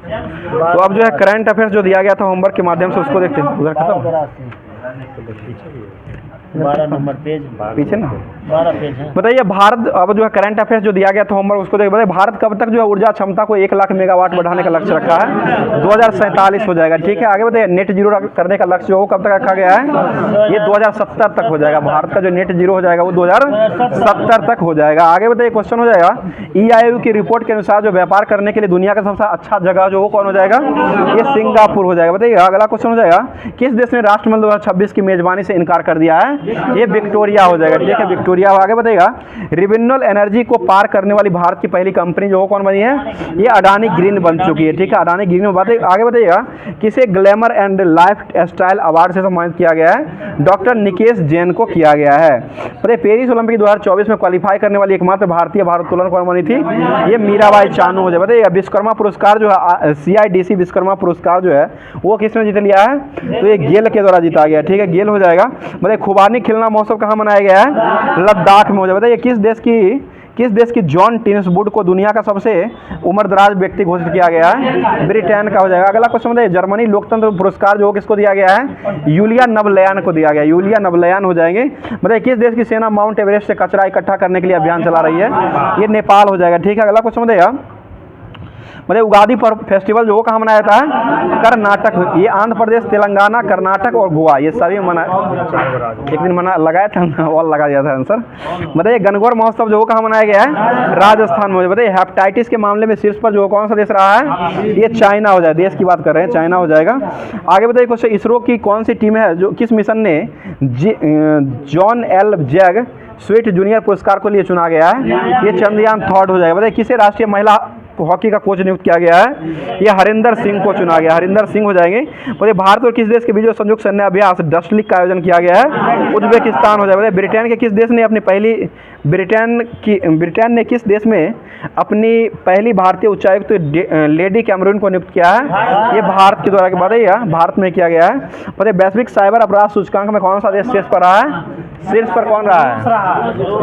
Speaker 1: तो अब जो है करंट अफेयर्स जो दिया गया था होमवर्क के माध्यम से उसको देखते हैं। उधर खत्म
Speaker 2: 12 नंबर पेज
Speaker 1: पीछे ना
Speaker 2: 12 पेज है।
Speaker 1: बताइए भारत अब जो है करंट अफेयर्स जो दिया गया था होमवर्क उसको देखिए। बताइए भारत कब तक जो है ऊर्जा क्षमता को 1 लाख मेगावाट बढ़ाने का लक्ष्य रखा है? 2047 हो जाएगा। ठीक है, आगे बताइए नेट जीरो करने का लक्ष्य वो कब तक रखा गया है? ये 2070 तक हो जाएगा। भारत का जो नेट जीरो हो जाएगा वो 2070 तक हो जाएगा। आगे बताइए क्वेश्चन हो जाएगा EIU की रिपोर्ट के अनुसार जो व्यापार करने के लिए दुनिया का सबसे अच्छा जगह जो वो कौन हो जाएगा? ये सिंगापुर हो जाएगा। बताइए अगला क्वेश्चन हो जाएगा किस देश ने राष्ट्रमंडल 2026 की मेजबानी से इनकार कर दिया है? ये विक्टोरिया हो जाएगा। ठीक है, विक्टोरिया। आगे बताइएगा रिन्यूएबल एनर्जी को पार करने वाली भारत की पहली कंपनी जो कौन बनी है? ये अडानी ग्रीन बन चुकी है। ठीक है, अडानी ग्रीन में बात। आगे बताइएगा किसे glamour and life style award से सम्मानित किया गया है? डॉक्टर निकेश जैन को किया गया है। बताइए पेरिस ओलंपिक 2024 में क्वालिफाई करने वाली एकमात्र भारतीय भारोत्तोलन कौन बनी थी? ये मीराबाई चानू हो जाए। बताइए विश्वकर्मा पुरस्कार जो है CIDC विश्वकर्मा पुरस्कार जो है वो किसने जीत लिया है? तो ये गेल के द्वारा जीता गया। ठीक है, गेल हो जाएगा। बताइए खुबानी खिलना महोत्सव कहाँ मनाया गया है? लद्दाख में हो जाए। बताइए किस देश की जॉन टिन्सवुड को दुनिया का सबसे उम्रदराज व्यक्ति घोषित किया गया है? ब्रिटेन का हो जाएगा। अगला क्वेश्चन बताइए जर्मनी लोकतंत्र पुरस्कार जो किसको दिया गया है? यूलिया नवलयान को दिया गया। यूलिया नवलयान हो जाएंगे। बताइए किस देश की सेना माउंट एवरेस्ट से कचरा इकट्ठा करने के लिए अभियान चला रही है? ये नेपाल हो जाएगा। ठीक है, अगला क्वेश्चन बताइएगा मतलब उगादी फेस्टिवल जो कहाँ मनाया जाता है? कर्नाटक। ये आंध्र प्रदेश, तेलंगाना, कर्नाटक और गोवा ये सभी एक दिन लगाया था और लगा दिया था आंसर। बताइए गणगौर महोत्सव जो कहाँ मनाया गया है? राजस्थान में। बताइए हेपेटाइटिस के मामले में शीर्ष पर जो कौन सा देश रहा है? ये चाइना हो जाए। देश की बात कर रहे हैं, चाइना हो जाएगा। आगे बताइए क्वेश्चन इसरो की कौन सी टीम है जो किस मिशन ने John L zag Swift junior पुरस्कार को लिए चुना गया है? ये चंद्रयान 3 हो जाएगा। बताइए किसे राष्ट्रीय महिला हॉकी का कोच नियुक्त किया गया है? ये हरिंदर सिंह को चुना गया, हरिंदर सिंह हो जाएंगे। बोले भारत और किस देश के बीच जो संयुक्त सैन्य अभ्यास डस्ट लीग का आयोजन किया गया है? उज्बेकिस्तान हो जाएगा। बोले ब्रिटेन के किस देश ने अपनी पहली ब्रिटेन ने किस देश में अपनी पहली भारतीय उच्चायुक्त तो लेडी कैमरून को नियुक्त किया है? ये भारत के द्वारा की बात है, यह भारत में किया गया है। बोले वैश्विक साइबर अपराध सूचकांक में कौन सा देश शीर्ष पर रहा है? शीर्ष पर कौन रहा है?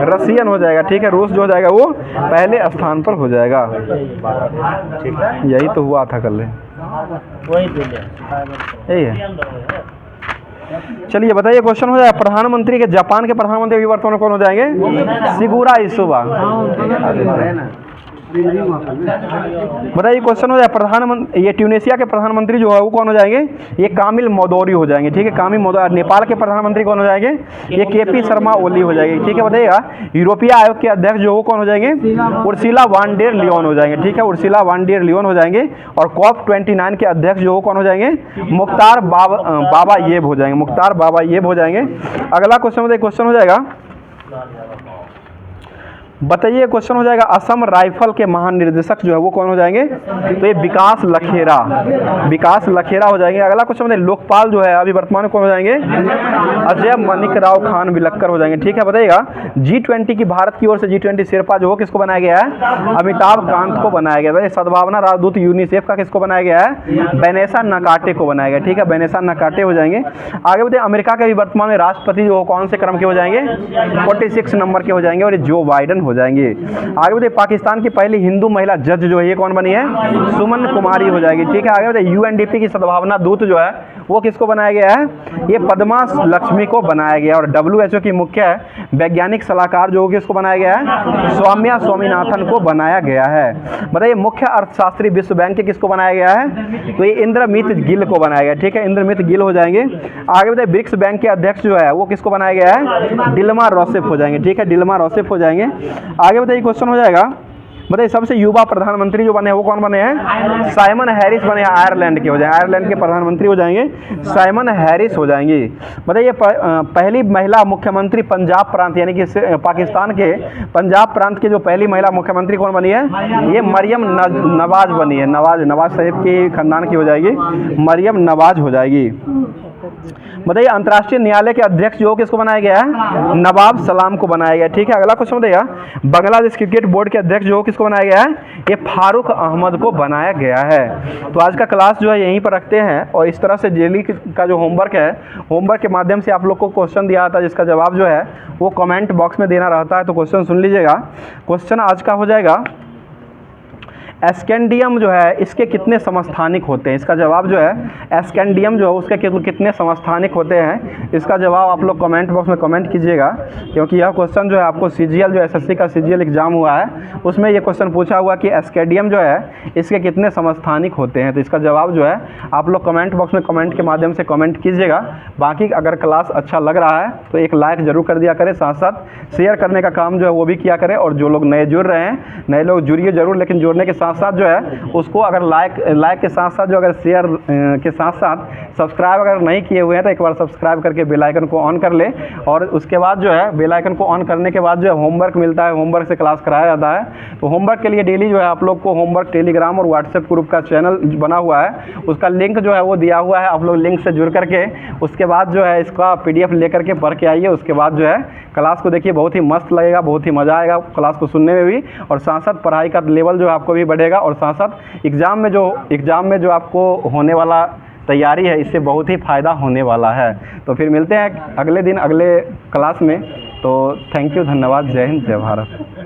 Speaker 1: रसियन हो जाएगा, ठीक है। रूस जो हो जाएगा वो पहले स्थान पर हो जाएगा। यही तो हुआ था कल, यही है। चलिए बताइए, क्वेश्चन हो जाएगा प्रधानमंत्री के, जापान के प्रधानमंत्री वर्तमान में कौन हो जाएंगे? शिगुरा इसुबा। बताइए क्वेश्चन हो जाए प्रधानमंत्री, ये ट्यूनेशिया के प्रधानमंत्री जो है वो कौन हो जाएंगे? ये कामिल मौदौरी हो जाएंगे, ठीक है। कामिल मौदौरी। नेपाल के प्रधानमंत्री कौन हो जाएंगे? ये केपी शर्मा ओली हो जाएगी, ठीक है। बताइएगा यूरोपीय आयोग के अध्यक्ष जो वो कौन हो जाएंगे? उर्सुला वान डेर लियोन हो जाएंगे, ठीक है। उर्सुला वान डेर लियोन हो जाएंगे। और COP29 के अध्यक्ष जो वो कौन हो जाएंगे? मुख्तार बाबायेव हो जाएंगे, मुख्तार बाबायेव हो जाएंगे। अगला क्वेश्चन हो जाएगा, बताइए क्वेश्चन हो जाएगा असम राइफल के महानिदेशक जो है वो कौन हो जाएंगे? तो ये विकास लखेरा, विकास लखेरा हो जाएंगे। अगला क्वेश्चन बताइए लोकपाल जो है अभी वर्तमान में कौन हो जाएंगे? अजय मनिक राव खान विलक्कर हो जाएंगे, ठीक है। बताइएगा G20 की भारत की ओर से G20 शेरपा जो हो किसको बनाया गया है? अमिताभ कांत को बनाया गया है। सद्भावना राजदूत यूनिसेफ का किसको बनाया गया है? बेनेसा नकाटे को बनाया गया, ठीक है। बेनेसा नकाटे हो जाएंगे। आगे बताइए अमेरिका के भी वर्तमान में राष्ट्रपति जो कौन से क्रम के हो जाएंगे? 46 नंबर के हो जाएंगे और जो बाइडेन हो जाएंगे। आगे बताइए पाकिस्तान की पहली हिंदू महिला जज जो है ये कौन बनी है? सुमन कुमारी हो जाएगी, ठीक है। आगे बताइए UNDP की सद्भावना दूत जो है वो किसको बनाया गया है? ये पद्मा लक्ष्मी को बनाया गया। और WHO की मुख्य वैज्ञानिक सलाहकार जो किसको बनाया गया है? सौम्या स्वामीनाथन को बनाया गया है। बताइए मुख्य अर्थशास्त्री विश्व बैंक के किसको बनाया गया है? तो ये इंद्रमित गिल को बनाया गया, ठीक है। इंद्रमित गिल हो जाएंगे। आगे बताइए ब्रिक्स बैंक के अध्यक्ष जो है वो किसको बनाया गया है? डिल्मा रोसेफ हो जाएंगे, ठीक है। डिल्मा रोसेफ हो जाएंगे। आगे बताइए क्वेश्चन हो जाएगा, बताइए सबसे युवा प्रधानमंत्री जो बने हैं वो कौन बने हैं? साइमन हैरिस बने हैं, आयरलैंड के हो जाएंगे, आयरलैंड के प्रधानमंत्री हो जाएंगे साइमन हैरिस हो जाएंगी। बताइए पहली महिला मुख्यमंत्री पंजाब प्रांत यानी कि पाकिस्तान के पंजाब प्रांत की जो पहली महिला मुख्यमंत्री कौन बनी है? ये मरियम नवाज बनी है, नवाज शरीफ की खानदान की हो जाएगी, मरियम नवाज हो जाएगी। बताइए अंतर्राष्ट्रीय न्यायालय के अध्यक्ष जो किसको बनाया गया है? नवाब सलाम को बनाया गया, ठीक है। अगला क्वेश्चन बताइएगा बांग्लादेश क्रिकेट बोर्ड के अध्यक्ष जो किसको बनाया गया है? ये फारूक अहमद को बनाया गया है। तो आज का क्लास जो है यहीं पर रखते हैं और इस तरह से डेली का जो होमवर्क है, होमवर्क के माध्यम से आप लोग को क्वेश्चन दिया था जिसका जवाब जो है वो कमेंट बॉक्स में देना रहता है। तो क्वेश्चन सुन लीजिएगा। क्वेश्चन आज का हो जाएगा एस्केंडियम जो है इसके कितने समस्थानिक होते हैं? इसका जवाब जो है एस्केंडियम जो है उसके कितने समस्थानिक होते हैं, इसका जवाब आप लोग कमेंट बॉक्स में कमेंट कीजिएगा। क्योंकि यह क्वेश्चन जो है आपको CGL जो SSC का CGL एग्जाम हुआ है उसमें ये क्वेश्चन पूछा हुआ कि एस्केंडियम जो है इसके कितने समस्थानिक होते हैं। तो इसका जवाब जो है आप लोग कमेंट बॉक्स में कमेंट के माध्यम से कमेंट कीजिएगा। बाकी अगर क्लास अच्छा लग रहा है तो एक लाइक ज़रूर कर दिया करें, साथ साथ शेयर करने का काम जो है वो भी किया करें। और जो लोग नए जुड़ रहे हैं, नए लोग जुड़िए ज़रूर, लेकिन जुड़ने के साथ साथ जो है उसको अगर लाइक के साथ साथ जो अगर शेयर के साथ साथ सब्सक्राइब अगर नहीं किए हुए हैं तो एक बार सब्सक्राइब करके बेल आइकन को ऑन कर ले। और उसके बाद जो है बेल आइकन को ऑन करने के बाद जो है होमवर्क मिलता है, होमवर्क से क्लास कराया जाता है। तो होमवर्क के लिए डेली जो है आप लोग को होमवर्क टेलीग्राम और व्हाट्सएप ग्रुप का चैनल बना हुआ है, उसका लिंक जो है वो दिया हुआ है। आप लोग लिंक से जुड़ करके उसके बाद जो है इसका PDF लेकर के पढ़ के आइए। उसके बाद जो है क्लास को देखिए, बहुत ही मस्त लगेगा, बहुत ही मज़ा आएगा क्लास को सुनने में भी। और साथ साथ पढ़ाई का लेवल जो है आपको भी बढ़ेगा। और साथ साथ एग्ज़ाम में जो आपको होने वाला तैयारी है इससे बहुत ही फ़ायदा होने वाला है। तो फिर मिलते हैं अगले दिन अगले क्लास में। तो थैंक यू, धन्यवाद, जय हिंद, जय भारत।